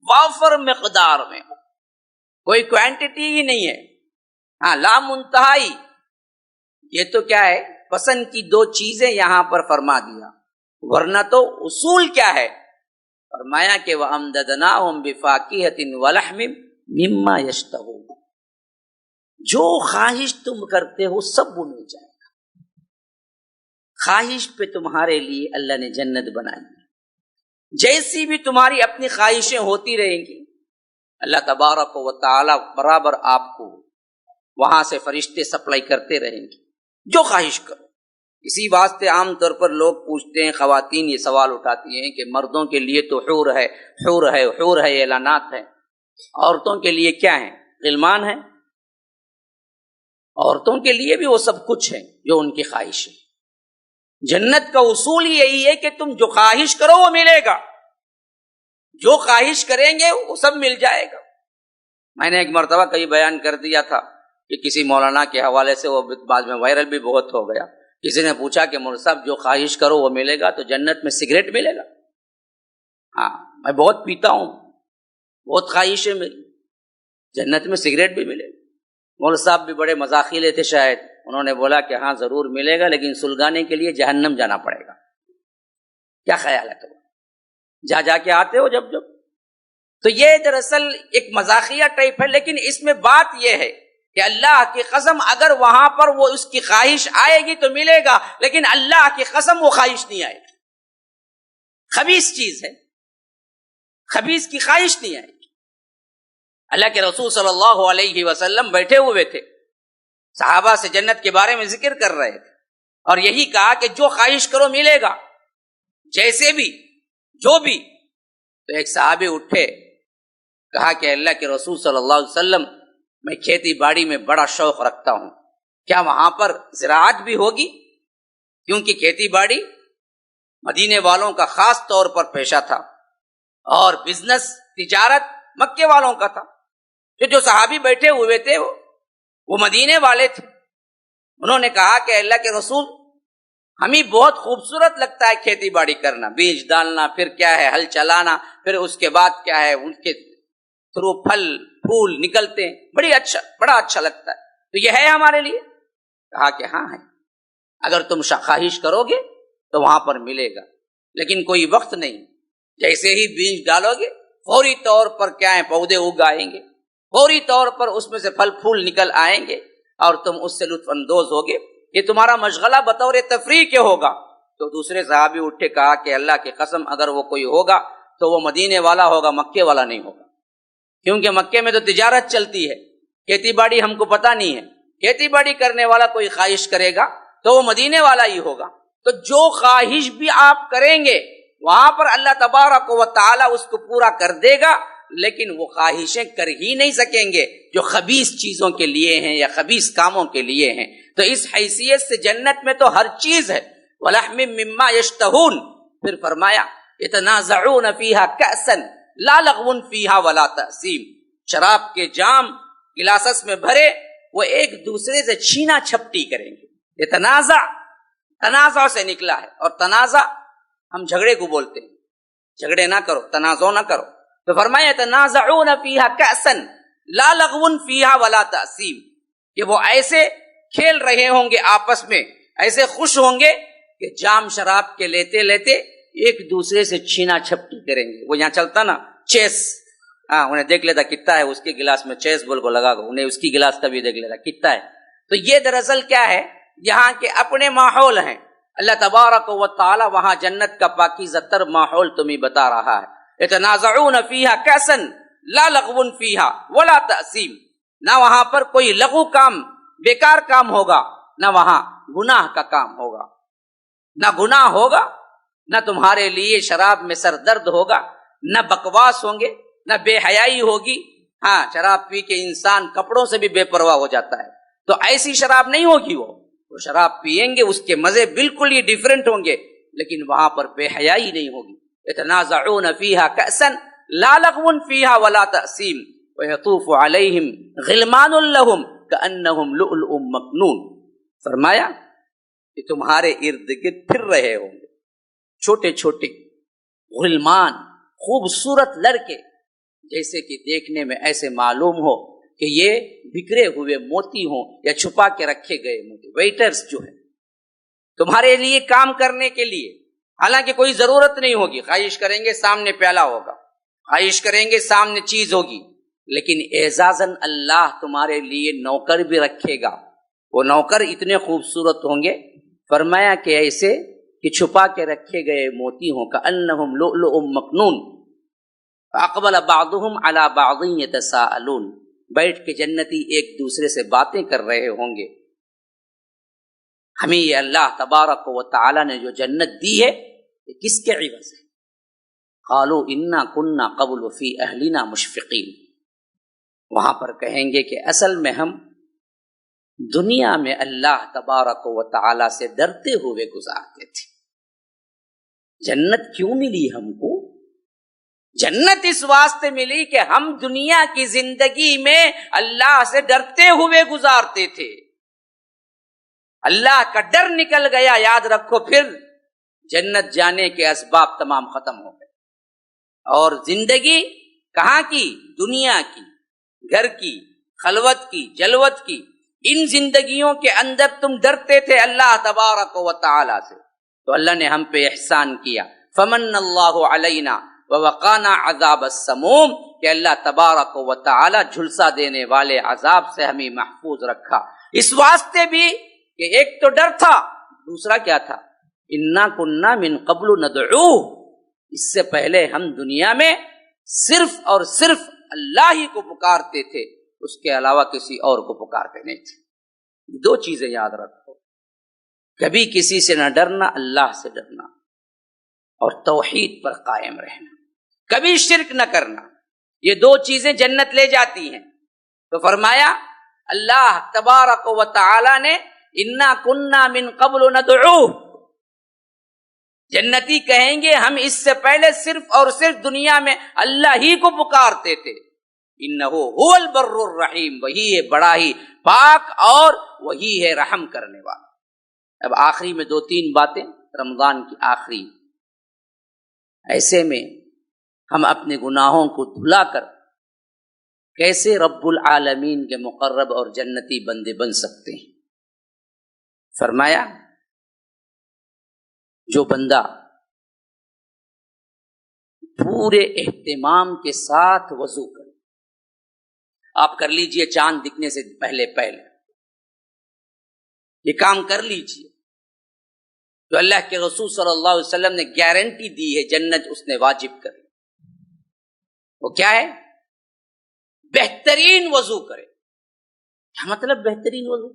وافر مقدار میں، کوئی کوانٹٹی ہی نہیں ہے. ہاں لا منتہائی. یہ تو کیا ہے؟ پسند کی 2 چیزیں یہاں پر فرما دیا، ورنہ تو اصول کیا ہے؟ فرمایا کہ وَأَمْدَدْنَاهُمْ بِفَاكِهَةٍ وَلَحْمٍ مِّمَّا يَشْتَهُونَ. جو خواہش تم کرتے ہو سب وہ مل جائے گا. خواہش پہ تمہارے لیے اللہ نے جنت بنائی ہے. جیسی بھی تمہاری اپنی خواہشیں ہوتی رہیں گی، اللہ تبارک و تعالی برابر آپ کو وہاں سے فرشتے سپلائی کرتے رہیں گے، جو خواہش کرو. اسی واسطے عام طور پر لوگ پوچھتے ہیں، خواتین یہ سوال اٹھاتی ہیں کہ مردوں کے لیے تو حور ہے، حور ہے، حور ہے، اعلانات ہیں، عورتوں کے لیے کیا ہیں؟ غلمان ہیں. عورتوں کے لیے بھی وہ سب کچھ ہے جو ان کی خواہش ہے. جنت کا اصول ہی یہی ہے کہ تم جو خواہش کرو وہ ملے گا، جو خواہش کریں گے وہ سب مل جائے گا. میں نے ایک مرتبہ کئی بیان کر دیا تھا کہ کسی مولانا کے حوالے سے وہ بعد میں وائرل بھی بہت ہو گیا. کسی نے پوچھا کہ مولوی صاحب جو خواہش کرو وہ ملے گا تو جنت میں سگریٹ ملے گا؟ ہاں میں بہت پیتا ہوں، بہت خواہش ہے میری، جنت میں سگریٹ بھی ملے گا. مولوی صاحب بھی بڑے مزاخیلے تھے شاید، انہوں نے بولا کہ ہاں ضرور ملے گا لیکن سلگانے کے لیے جہنم جانا پڑے گا. کیا خیال ہے تمہارا؟ جا کے آتے ہو جب تو یہ دراصل ایک مزاخیہ ٹائپ ہے، لیکن اس میں بات یہ ہے کہ اللہ کی قسم اگر وہاں پر وہ اس کی خواہش آئے گی تو ملے گا، لیکن اللہ کی قسم وہ خواہش نہیں آئے گی. خبیث چیز ہے، خبیث کی خواہش نہیں آئے گی. اللہ کے رسول صلی اللہ علیہ وسلم بیٹھے ہوئے تھے، صحابہ سے جنت کے بارے میں ذکر کر رہے تھے اور یہی کہا کہ جو خواہش کرو ملے گا، جیسے بھی، جو بھی. تو ایک صحابی اٹھے، کہا کہ اللہ کے رسول صلی اللہ علیہ وسلم میں کھیتی باڑی میں بڑا شوق رکھتا ہوں، کیا وہاں پر زراعت بھی ہوگی؟ کیونکہ کھیتی باڑی مدینے والوں کا خاص طور پر پیشہ تھا اور بزنس تجارت مکے والوں کا تھا. جو صحابی بیٹھے ہوئے تھے وہ مدینے والے تھے. انہوں نے کہا کہ اللہ کے رسول ہمیں بہت خوبصورت لگتا ہے کھیتی باڑی کرنا، بیج ڈالنا، پھر کیا ہے ہل چلانا، پھر اس کے بعد کیا ہے ان کے تھرو پھل پھول نکلتے ہیں، بڑا اچھا لگتا ہے. تو یہ ہے ہمارے لیے؟ کہا کہ ہاں ہے. اگر تم خواہش کرو گے تو وہاں پر ملے گا، لیکن کوئی وقت نہیں، جیسے ہی بیج ڈالو گے فوری طور پر کیا ہے پودے اگ آئیں گے، فوری طور پر اس میں سے پھل پھول نکل آئیں گے اور تم اس سے لطف اندوز ہوگے۔ یہ تمہارا مشغلہ بطور تفریح کے ہوگا۔ تو دوسرے صحابی اٹھے کہا کہ اللہ کی قسم اگر وہ کوئی ہوگا تو وہ مدینے والا ہوگا، مکے والا نہیں ہوگا، کیونکہ مکے میں تو تجارت چلتی ہے، کھیتی باڑی ہم کو پتہ نہیں ہے، کھیتی باڑی کرنے والا کوئی خواہش کرے گا تو وہ مدینے والا ہی ہوگا۔ تو جو خواہش بھی آپ کریں گے وہاں پر اللہ تبارک و تعالی اس کو پورا کر دے گا، لیکن وہ خواہشیں کر ہی نہیں سکیں گے جو خبیث چیزوں کے لیے ہیں یا خبیث کاموں کے لیے ہیں۔ تو اس حیثیت سے جنت میں تو ہر چیز ہے، وَلَحْمٍ مِّمَّا يَشْتَهُونَ۔ پھر فرمایا يَتَنَازَعُونَ فِيهَا كَأْسًا لَا لَغْوٌ فِيهَا وَلَا تَأْثِيمٌ۔ شراب کے جام گلاسس میں بھرے وہ ایک دوسرے سے چھینا چھپٹی کریں گے۔ یہ تنازع سے نکلا ہے، اور تنازع ہم جھگڑے کو بولتے ہیں، جھگڑے نہ کرو، تنازع نہ کرو۔ تو فرمایا تنازعون فیہا کأسا لا لغو فیہا ولا تأثیم، کہ وہ ایسے کھیل رہے ہوں گے آپس میں، ایسے خوش ہوں گے کہ جام شراب کے لیتے لیتے ایک دوسرے سے چھینا چھپٹی کریں گے۔ وہ یہاں چلتا نا چیس، انہیں دیکھ لیتا کتنا ہے اس کے گلاس میں، چیس بول کو لگا انہیں اس کی گلاس کا بھی دیکھ لیتا کتنا ہے۔ تو یہ دراصل کیا ہے، یہاں کے اپنے ماحول ہیں۔ اللہ تبارک و تعالی وہاں جنت کا پاکیزہ تر ماحول تمہیں بتا رہا ہے۔ یتنازعون فیہا کأسا لا لغو فیہا ولا تأثیم، نہ وہاں پر کوئی لغو کام، بیکار کام ہوگا، نہ وہاں گناہ کا کام ہوگا، نہ گناہ ہوگا، نہ تمہارے لیے شراب میں سر درد ہوگا، نہ بکواس ہوں گے، نہ بے حیائی ہوگی۔ ہاں، شراب پی کے انسان کپڑوں سے بھی بے پرواہ ہو جاتا ہے، تو ایسی شراب نہیں ہوگی۔ وہ شراب پئیں گے، اس کے مزے بالکل ہی ڈیفرنٹ ہوں گے، لیکن وہاں پر بے حیائی نہیں ہوگی۔ یتنازعون فیہا کأسا لا لغو فیہا ولا تأثیم ویطوف علیہم غلمان لہم کأنہم لؤلؤ مکنون۔ فرمایا کہ تمہارے ارد گرد پھر رہے ہوں گے چھوٹے چھوٹے غلمان، خوبصورت لڑکے، جیسے کہ دیکھنے میں ایسے معلوم ہو کہ یہ بکھرے ہوئے موتی ہوں یا چھپا کے رکھے گئے موتی، ویٹرز جو ہیں تمہارے لیے کام کرنے کے لیے، حالانکہ کوئی ضرورت نہیں ہوگی، خواہش کریں گے سامنے پیالہ ہوگا، خواہش کریں گے سامنے چیز ہوگی، لیکن اعزازاً اللہ تمہارے لیے نوکر بھی رکھے گا۔ وہ نوکر اتنے خوبصورت ہوں گے، فرمایا کہ ایسے کہ چھپا کے رکھے گئے موتی ہوں، کأنہم لؤلؤ مکنون۔ اقبل بعضهم على بعض يتساءلون، بیٹھ کے جنتی ایک دوسرے سے باتیں کر رہے ہوں گے۔ ہمیں یہ اللہ تبارک و تعالی نے جو جنت دی ہے یہ کس کے عوض ہے؟ قالوا انا كنا قبل في اهلنا مشفقین۔ وہاں پر کہیں گے کہ اصل میں ہم دنیا میں اللہ تبارک و تعالی سے ڈرتے ہوئے گزارتے تھے۔ جنت کیوں ملی ہم کو؟ جنت اس واسطے ملی کہ ہم دنیا کی زندگی میں اللہ سے ڈرتے ہوئے گزارتے تھے۔ اللہ کا ڈر نکل گیا، یاد رکھو، پھر جنت جانے کے اسباب تمام ختم ہو گئے، اور زندگی کہاں کی؟ دنیا کی، گھر کی، خلوت کی، جلوت کی، ان زندگیوں کے اندر تم ڈرتے تھے اللہ تبارک و تعالی سے، تو اللہ نے ہم پہ احسان کیا۔ فمن اللہ علینا ووقانا عذاب السموم، کہ اللہ تبارک و تعالی جھلسا دینے والے عذاب سے ہمیں محفوظ رکھا۔ اس واسطے بھی کہ ایک تو ڈر تھا، دوسرا کیا تھا؟ انا کنا من قبل ندعوہ، اس سے پہلے ہم دنیا میں صرف اور صرف اللہ ہی کو پکارتے تھے، اس کے علاوہ کسی اور کو پکارتے نہیں تھے۔ دو چیزیں یاد رکھو، کبھی کسی سے نہ ڈرنا، اللہ سے ڈرنا، اور توحید پر قائم رہنا، کبھی شرک نہ کرنا۔ یہ دو چیزیں جنت لے جاتی ہیں۔ تو فرمایا اللہ تبارک و تعالی نے انا کننا من قبل ندعوہ، جنتی کہیں گے ہم اس سے پہلے صرف اور صرف دنیا میں اللہ ہی کو پکارتے تھے۔ انہو هو البر الرحیم، وہی ہے بڑا ہی پاک اور وہی ہے رحم کرنے والا۔ اب آخری میں دو تین باتیں، رمضان کی آخری، ایسے میں ہم اپنے گناہوں کو دھلا کر کیسے رب العالمین کے مقرب اور جنتی بندے بن سکتے ہیں۔ فرمایا جو بندہ پورے اہتمام کے ساتھ وضو کرے، آپ کر لیجئے چاند دکھنے سے پہلے یہ کام کر لیجئے، تو اللہ کے رسول صلی اللہ علیہ وسلم نے گارنٹی دی ہے جنت اس نے واجب کرے۔ وہ کیا ہے؟ بہترین وضو کرے۔ کیا مطلب بہترین وضو؟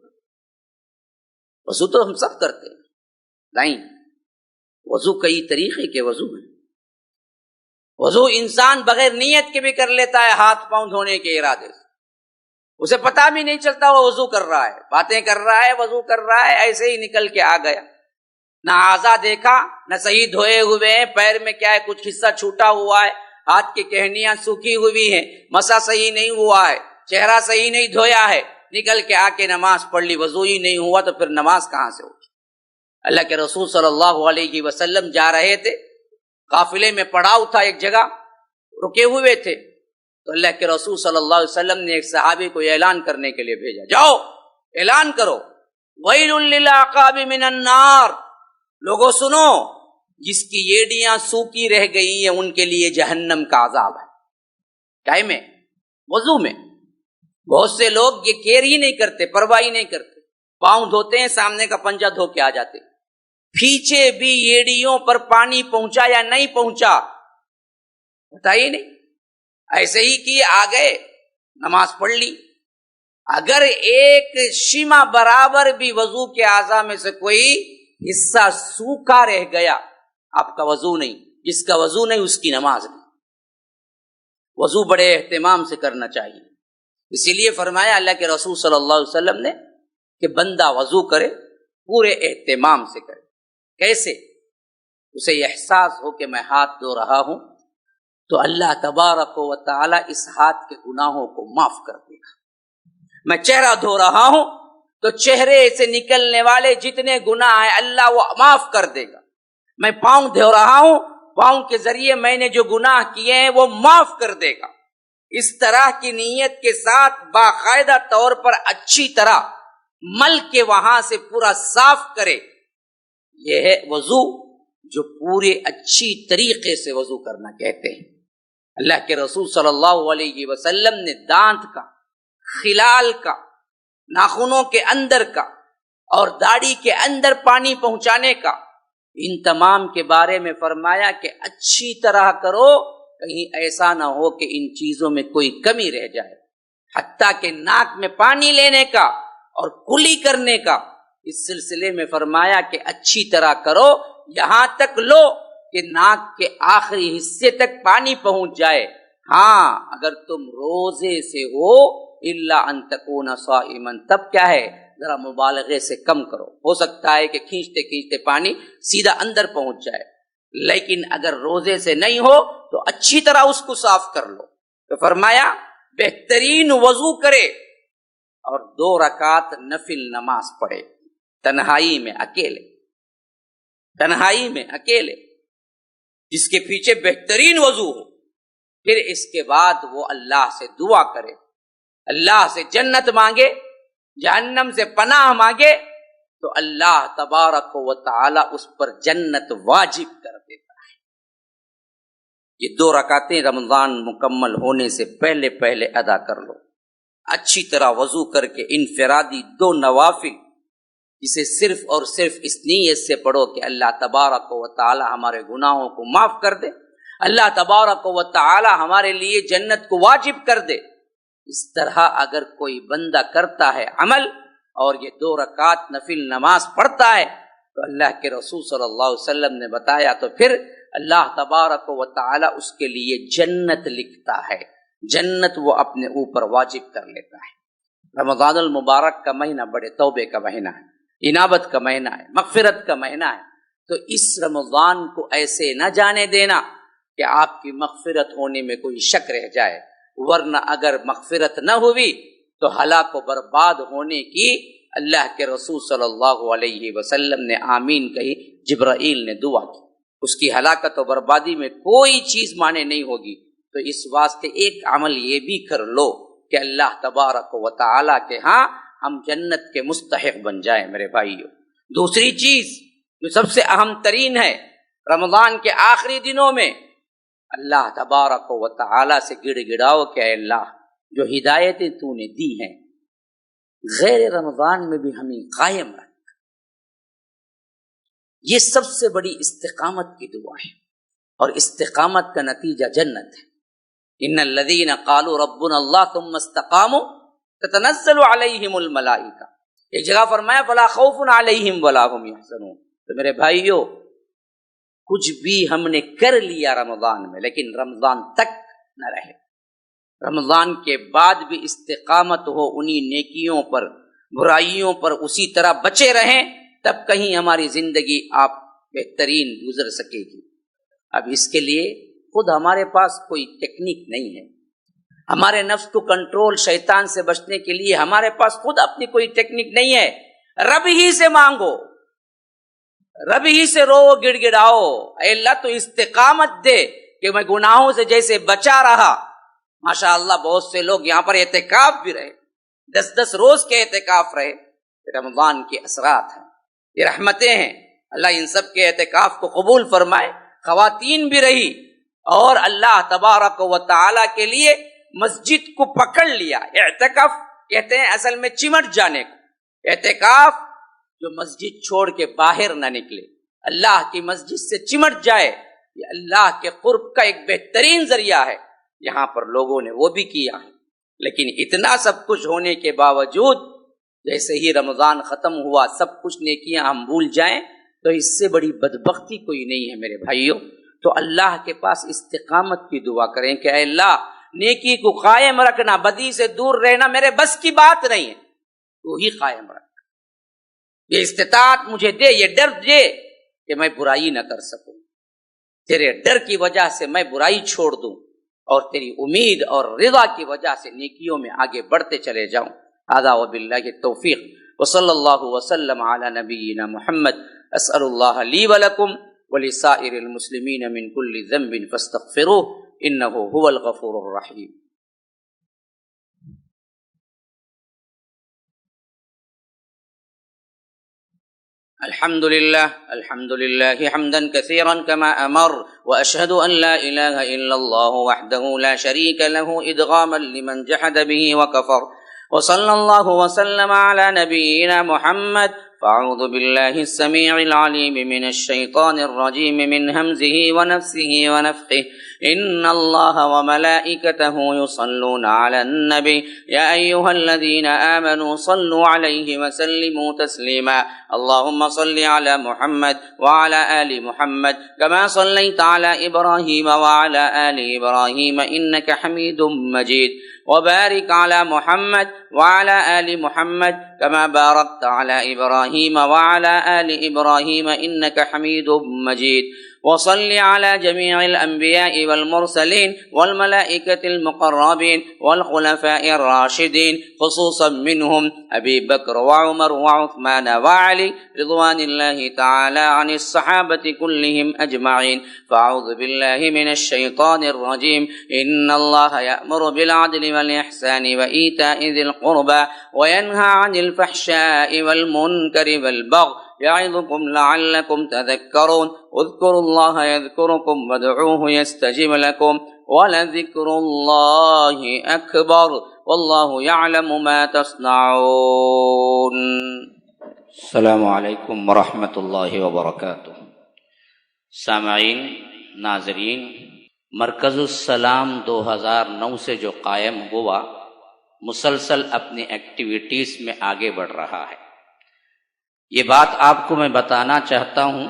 وضو تو ہم سب کرتے ہیں، نہیں، وضو کئی طریقے کے وضو ہیں۔ وضو انسان بغیر نیت کے بھی کر لیتا ہے، ہاتھ پاؤں دھونے کے ارادے سے، اسے پتا بھی نہیں چلتا وہ وضو کر رہا ہے، باتیں کر رہا ہے، وضو کر رہا ہے، ایسے ہی نکل کے آ گیا، نہ اعضا دیکھا، نہ صحیح دھوئے ہوئے ہیں، پیر میں کیا ہے کچھ حصہ چھوٹا ہوا ہے، ہاتھ کی ٹہنیاں سوکھی ہوئی ہیں، مسا صحیح نہیں ہوا ہے، چہرہ صحیح نہیں دھویا ہے، نکل کے آ کے نماز پڑھ لی، وضو ہی نہیں ہوا تو پھر نماز کہاں سے ہوگی؟ اللہ کے رسول صلی اللہ علیہ وسلم جا رہے تھے، قافلے میں پڑاؤ تھا، ایک جگہ رکے ہوئے تھے، تو اللہ کے رسول صلی اللہ علیہ وسلم نے ایک صحابی کو اعلان کرنے کے لیے بھیجا، جاؤ اعلان کرو، ویل للعقاب من النار، لوگوں سنو، جس کی ایڑیاں سوکھی رہ گئی ہیں ان کے لیے جہنم کا عذاب ہے۔ ٹائم میں وضو میں بہت سے لوگ یہ کیئر ہی نہیں کرتے، پرواہ ہی نہیں کرتے، پاؤں دھوتے ہیں، سامنے کا پنجہ دھو کے آ جاتے، پیچھے بھی ایڑیوں پر پانی پہنچا یا نہیں پہنچا بتائیے نہیں، ایسے ہی کہ آ گئے نماز پڑھ لی۔ اگر ایک شیما برابر بھی وضو کے اعضاء میں سے کوئی حصہ سوکھا رہ گیا، آپ کا وضو نہیں، جس کا وضو نہیں اس کی نماز نہیں۔ وضو بڑے اہتمام سے کرنا چاہیے، اسی لیے فرمایا اللہ کے رسول صلی اللہ علیہ وسلم نے کہ بندہ وضو کرے پورے اہتمام سے کرے۔ کیسے؟ اسے یہ احساس ہو کہ میں ہاتھ دھو رہا ہوں تو اللہ تبارک و تعالی اس ہاتھ کے گناہوں کو معاف کر دے گا، میں چہرہ دھو رہا ہوں تو چہرے سے نکلنے والے جتنے گناہ ہیں اللہ وہ معاف کر دے گا، میں پاؤں دھو رہا ہوں، پاؤں کے ذریعے میں نے جو گناہ کیے ہیں وہ معاف کر دے گا۔ اس طرح کی نیت کے ساتھ باقاعدہ طور پر اچھی طرح مل کے وہاں سے پورا صاف کرے، یہ ہے وضو، جو پورے اچھی طریقے سے وضو کرنا کہتے ہیں۔ اللہ کے رسول صلی اللہ علیہ وسلم نے دانت کا، خلال کا، ناخنوں کے اندر کا اور داڑھی کے اندر پانی پہنچانے کا، ان تمام کے بارے میں فرمایا کہ اچھی طرح کرو، کہیں ایسا نہ ہو کہ ان چیزوں میں کوئی کمی رہ جائے، حتیٰ کہ ناک میں پانی لینے کا اور کلی کرنے کا، اس سلسلے میں فرمایا کہ اچھی طرح کرو، یہاں تک لو کہ ناک کے آخری حصے تک پانی پہنچ جائے۔ ہاں اگر تم روزے سے ہو الا ان تکون صائما، تب کیا ہے ذرا مبالغے سے کم کرو، ہو سکتا ہے کہ کھینچتے کھینچتے پانی سیدھا اندر پہنچ جائے، لیکن اگر روزے سے نہیں ہو تو اچھی طرح اس کو صاف کر لو۔ تو فرمایا بہترین وضو کرے اور 2 رکعت نفل نماز پڑھے، تنہائی میں اکیلے، تنہائی میں اکیلے، جس کے پیچھے بہترین وضو ہو۔ پھر اس کے بعد وہ اللہ سے دعا کرے، اللہ سے جنت مانگے، جہنم سے پناہ مانگے، تو اللہ تبارک و تعالی اس پر جنت واجب کر دیتا ہے۔ یہ 2 رکعتیں رمضان مکمل ہونے سے پہلے پہلے ادا کر لو، اچھی طرح وضو کر کے انفرادی 2 نوافل، جسے صرف اور صرف اس نیت سے پڑھو کہ اللہ تبارک و تعالی ہمارے گناہوں کو معاف کر دے، اللہ تبارک و تعالی ہمارے لیے جنت کو واجب کر دے۔ اس طرح اگر کوئی بندہ کرتا ہے عمل اور یہ 2 رکعت نفل نماز پڑھتا ہے تو اللہ کے رسول صلی اللہ علیہ وسلم نے بتایا تو پھر اللہ تبارک و تعالی اس کے لیے جنت لکھتا ہے، جنت وہ اپنے اوپر واجب کر لیتا ہے۔ رمضان المبارک کا مہینہ بڑے توبے کا مہینہ ہے، انابت کا مہینہ ہے، مغفرت کا مہینہ ہے، تو اس رمضان کو ایسے نہ جانے دینا کہ آپ کی مغفرت ہونے میں کوئی شک رہ جائے، ورنہ اگر مغفرت نہ ہوئی تو ہلاک و برباد ہونے کی اللہ کے رسول صلی اللہ علیہ وسلم نے آمین کہی، جبرائیل نے دعا کی، اس کی ہلاکت و بربادی میں کوئی چیز مانے نہیں ہوگی۔ تو اس واسطے ایک عمل یہ بھی کر لو کہ اللہ تبارک و تعالی کے ہاں ہم جنت کے مستحق بن جائیں میرے بھائیو۔ دوسری چیز جو سب سے اہم ترین ہے، رمضان کے آخری دنوں میں اللہ تبارک و تعالی سے گڑ گڑاؤ کہ اے اللہ جو ہدایتیں تو نے دی ہیں غیر رمضان میں بھی ہمیں قائم رکھ۔ یہ سب سے بڑی استقامت کی دعا ہے، اور استقامت کا نتیجہ جنت ہے۔ ان الذین قالوا ربنا اللہ ثم استقاموا تتنزل علیہم الملائکہ، ایک جگہ فرمایا فلا خوف علیہم ولا هم یحزنون۔ تو میرے بھائیو، کچھ بھی ہم نے کر لیا رمضان میں، لیکن رمضان تک نہ رہے، رمضان کے بعد بھی استقامت ہو انہی نیکیوں پر، برائیوں پر اسی طرح بچے رہیں، تب کہیں ہماری زندگی آپ بہترین گزر سکے گی۔ اب اس کے لیے خود ہمارے پاس کوئی ٹیکنیک نہیں ہے، ہمارے نفس کو کنٹرول شیطان سے بچنے کے لیے ہمارے پاس خود اپنی کوئی ٹیکنیک نہیں ہے۔ رب ہی سے مانگو، رب ہی سے رو، گڑ گڑاؤ، اے اللہ تو استقامت دے کہ میں گناہوں سے جیسے بچا رہا۔ ماشاء اللہ بہت سے لوگ یہاں پر اعتکاف بھی رہے، 10 روز کے اعتکاف رہے، رمضان کے اثرات ہیں، یہ رحمتیں ہیں، اللہ ان سب کے اعتکاف کو قبول فرمائے۔ خواتین بھی رہی اور اللہ تبارک و تعالی کے لیے مسجد کو پکڑ لیا۔ اعتکاف کہتے ہیں اصل میں چمٹ جانے کو، اعتکاف جو مسجد چھوڑ کے باہر نہ نکلے، اللہ کی مسجد سے چمٹ جائے، یہ اللہ کے قرب کا ایک بہترین ذریعہ ہے۔ یہاں پر لوگوں نے وہ بھی کیا ہے، لیکن اتنا سب کچھ ہونے کے باوجود جیسے ہی رمضان ختم ہوا سب کچھ نیکیاں ہم بھول جائیں تو اس سے بڑی بدبختی کوئی نہیں ہے میرے بھائیوں۔ تو اللہ کے پاس استقامت کی دعا کریں کہ اے اللہ نیکی کو قائم رکھنا، بدی سے دور رہنا میرے بس کی بات نہیں ہے، تو ہی قائم رکھ، یہ استطاعت مجھے دے، یہ ڈر دے کہ میں برائی نہ کر سکوں، تیرے ڈر کی وجہ سے میں برائی چھوڑ دوں اور تیری امید اور رضا کی وجہ سے نیکیوں میں آگے بڑھتے چلے جاؤں۔ ھذا وباللہ التوفیق وصلی اللہ وسلم علی نبینا محمد۔ اسأل اللہ لی ولکم ولسائر المسلمین من کل ذنب فاستغفروہ انہ هو الغفور الرحیم۔ الحمد لله حمدا كثيرا كما أمر، وأشهد أن لا إله إلا الله وحده لا شريك له إدغاما لمن جحد به وكفر، وصلى الله وسلم على نبينا محمد۔ فأعوذ بالله السميع العليم من الشيطان الرجيم من همزه ونفسه ونفخه، إن الله وملائكته يصلون على النبي يا أيها الذين آمنوا صلوا عليه وسلموا تسليما، اللهم صل على محمد وعلى آل محمد كما صليت على إبراهيم وعلى آل إبراهيم إنك حميد مجيد، وبارك على محمد وعلى آل محمد كما باركت على إبراهيم وعلى آل إبراهيم إنك حميد مجيد، وصل على جميع الأنبياء والمرسلين والملائكة المقربين والخلفاء الراشدين، خصوصا منهم أبي بكر وعمر وعثمان وعلي رضوان الله تعالى عن الصحابة كلهم أجمعين۔ فأعوذ بالله من الشيطان الرجيم، إن الله يأمر بالعدل والإحسان وإيتاء ذي القربى وينهى عن الفحشاء والمنكر والبغي يعظكم لعلكم تذكرون، اذكروا الله يذكركم وادعوه يستجب لكم ولذكر الله أكبر والله يعلم ما تصنعون۔ السلام علیکم ورحمۃ اللہ وبرکاتہ۔ سامعین، ناظرین، مرکز السلام 2009 سے جو قائم ہوا مسلسل اپنی ایکٹیویٹیز میں آگے بڑھ رہا ہے۔ یہ بات آپ کو میں بتانا چاہتا ہوں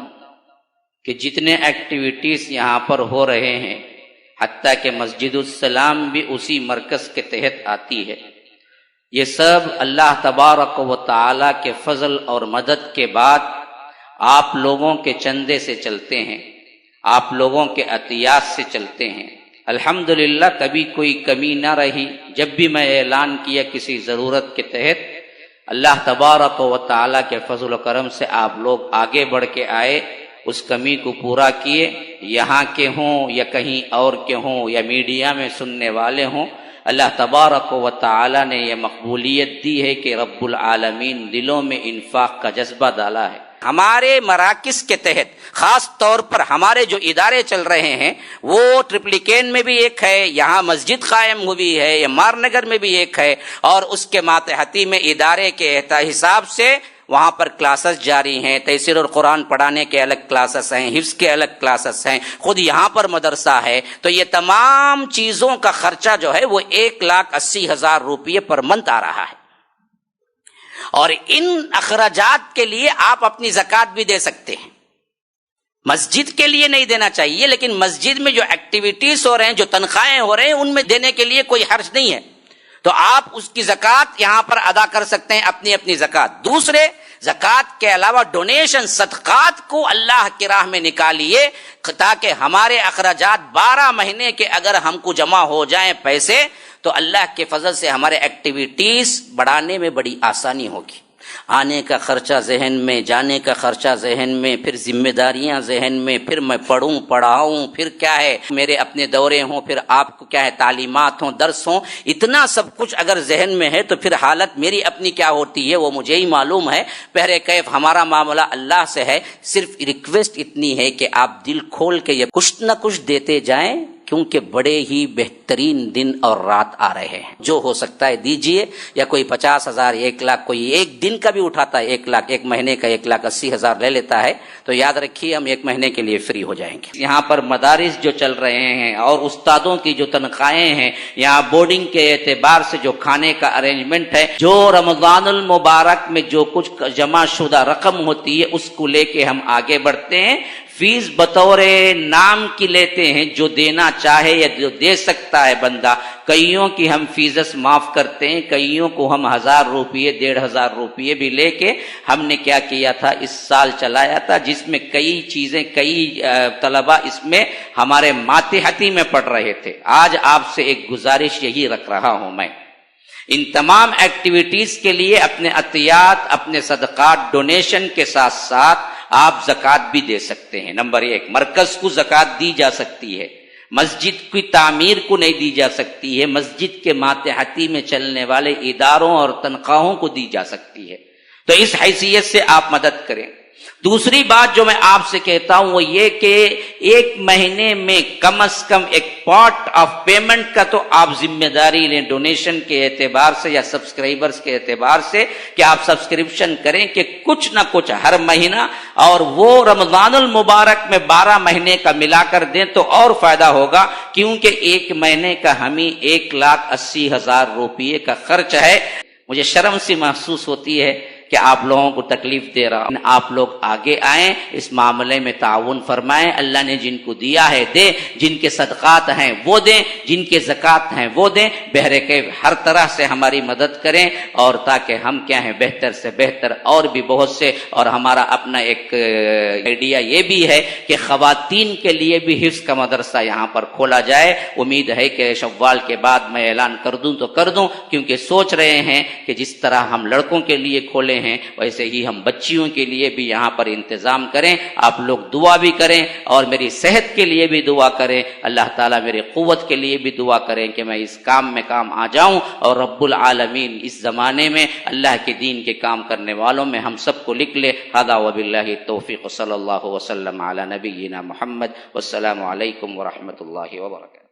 کہ جتنے ایکٹیویٹیز یہاں پر ہو رہے ہیں، حتیٰ کہ مسجد السلام بھی اسی مرکز کے تحت آتی ہے، یہ سب اللہ تبارک و تعالی کے فضل اور مدد کے بعد آپ لوگوں کے چندے سے چلتے ہیں، آپ لوگوں کے عطیات سے چلتے ہیں۔ الحمدللہ کبھی کوئی کمی نہ رہی۔ جب بھی میں اعلان کیا کسی ضرورت کے تحت، اللہ تبارک و تعالی کے فضل و کرم سے آپ لوگ آگے بڑھ کے آئے، اس کمی کو پورا کیے، یہاں کے ہوں یا کہیں اور کے ہوں یا میڈیا میں سننے والے ہوں، اللہ تبارک و تعالی نے یہ مقبولیت دی ہے کہ رب العالمین دلوں میں انفاق کا جذبہ ڈالا ہے۔ ہمارے مراکز کے تحت خاص طور پر ہمارے جو ادارے چل رہے ہیں وہ ٹرپلیکین میں بھی ایک ہے، یہاں مسجد قائم ہوئی ہے، یمار نگر میں بھی ایک ہے، اور اس کے ماتحتی میں ادارے کے حساب سے وہاں پر کلاسز جاری ہیں، تفسیر اور قرآن پڑھانے کے الگ کلاسز ہیں، حفظ کے الگ کلاسز ہیں، خود یہاں پر مدرسہ ہے۔ تو یہ تمام چیزوں کا خرچہ جو ہے وہ 1,80,000 روپیے پر منتھ آ رہا ہے، اور ان اخراجات کے لیے آپ اپنی زکوٰۃ بھی دے سکتے ہیں۔ مسجد کے لیے نہیں دینا چاہیے، لیکن مسجد میں جو ایکٹیویٹیز ہو رہے ہیں، جو تنخواہیں ہو رہے ہیں، ان میں دینے کے لیے کوئی حرج نہیں ہے، تو آپ اس کی زکوٰۃ یہاں پر ادا کر سکتے ہیں، اپنی اپنی زکوٰۃ۔ دوسرے، زکوٰۃ کے علاوہ ڈونیشن، صدقات کو اللہ کی راہ میں نکالیے، تاکہ ہمارے اخراجات 12 مہینے کے اگر ہم کو جمع ہو جائیں پیسے، تو اللہ کے فضل سے ہمارے ایکٹیویٹیز بڑھانے میں بڑی آسانی ہوگی۔ آنے کا خرچہ ذہن میں، جانے کا خرچہ ذہن میں، پھر ذمہ داریاں ذہن میں، پھر میں پڑھوں پڑھاؤں، پھر کیا ہے میرے اپنے دورے ہوں، پھر آپ کو کیا ہے تعلیمات ہوں، درس ہوں، اتنا سب کچھ اگر ذہن میں ہے تو پھر حالت میری اپنی کیا ہوتی ہے وہ مجھے ہی معلوم ہے۔ پہرے کیف ہمارا معاملہ اللہ سے ہے، صرف ریکویسٹ اتنی ہے کہ آپ دل کھول کے یہ کچھ نہ کچھ دیتے جائیں، کیونکہ بڑے ہی بہترین دن اور رات آ رہے ہیں۔ جو ہو سکتا ہے دیجئے، یا کوئی 50,000، 1,00,000، کوئی ایک دن کا بھی اٹھاتا ہے 1,00,000، ایک مہینے کا 1,80,000 لے لیتا ہے، تو یاد رکھیے ہم ایک مہینے کے لیے فری ہو جائیں گے۔ یہاں پر مدارس جو چل رہے ہیں اور استادوں کی جو تنخواہیں ہیں، یہاں بورڈنگ کے اعتبار سے جو کھانے کا ارینجمنٹ ہے، جو رمضان المبارک میں جو کچھ جمع شدہ رقم ہوتی ہے اس کو لے کے ہم آگے بڑھتے ہیں۔ فیس بطور نام کی لیتے ہیں، جو دینا چاہے یا جو دے سکتا ہے بندہ۔ کئیوں کی ہم فیسز معاف کرتے ہیں، کئیوں کو ہم 1,000 روپیے 1,500 روپیے بھی لے کے ہم نے کیا کیا تھا، اس سال چلایا تھا، جس میں کئی چیزیں، کئی طلبہ اس میں ہمارے ماتحتی میں پڑھ رہے تھے۔ آج آپ سے ایک گزارش یہی رکھ رہا ہوں میں، ان تمام ایکٹیویٹیز کے لیے اپنے عطیات، اپنے صدقات، ڈونیشن کے ساتھ ساتھ آپ زکوٰۃ بھی دے سکتے ہیں۔ نمبر 1، مرکز کو زکوٰۃ دی جا سکتی ہے، مسجد کی تعمیر کو نہیں دی جا سکتی ہے، مسجد کے ماتحتی میں چلنے والے اداروں اور تنخواہوں کو دی جا سکتی ہے، تو اس حیثیت سے آپ مدد کریں۔ دوسری بات جو میں آپ سے کہتا ہوں وہ یہ کہ ایک مہینے میں کم از کم ایک پارٹ آف پیمنٹ کا تو آپ ذمہ داری لیں، ڈونیشن کے اعتبار سے یا سبسکرائبرز کے اعتبار سے، کہ آپ سبسکرپشن کریں کہ کچھ نہ کچھ ہر مہینہ، اور وہ رمضان المبارک میں 12 مہینے کا ملا کر دیں تو اور فائدہ ہوگا، کیونکہ ایک مہینے کا ہمیں 1,80,000 روپیے کا خرچ ہے۔ مجھے شرم سی محسوس ہوتی ہے کہ آپ لوگوں کو تکلیف دے رہا ہوں، آپ لوگ آگے آئیں، اس معاملے میں تعاون فرمائیں، اللہ نے جن کو دیا ہے دیں، جن کے صدقات ہیں وہ دیں، جن کے زکوٰۃ ہیں وہ دیں، بہرکیف ہر طرح سے ہماری مدد کریں، اور تاکہ ہم کیا ہیں بہتر سے بہتر اور بھی بہت سے، اور ہمارا اپنا ایک آئیڈیا یہ بھی ہے کہ خواتین کے لیے بھی حفظ کا مدرسہ یہاں پر کھولا جائے۔ امید ہے کہ شوال کے بعد میں اعلان کر دوں تو کر دوں، کیونکہ سوچ رہے ہیں کہ جس طرح ہم لڑکوں کے لیے کھولے ہیں ویسے ہی ہم بچیوں کے لیے بھی یہاں پر انتظام کریں۔ آپ لوگ دعا بھی کریں اور میری صحت کے لیے بھی دعا کریں، اللہ تعالیٰ میری قوت کے لیے بھی دعا کریں کہ میں اس کام میں کام آ جاؤں، اور رب العالمین اس زمانے میں اللہ کے دین کے کام کرنے والوں میں ہم سب کو لکھ لے۔ ھذا وباللہ التوفیق، صلی اللہ وسلم علی نبینا محمد، والسلام علیکم ورحمۃ اللہ وبرکاتہ۔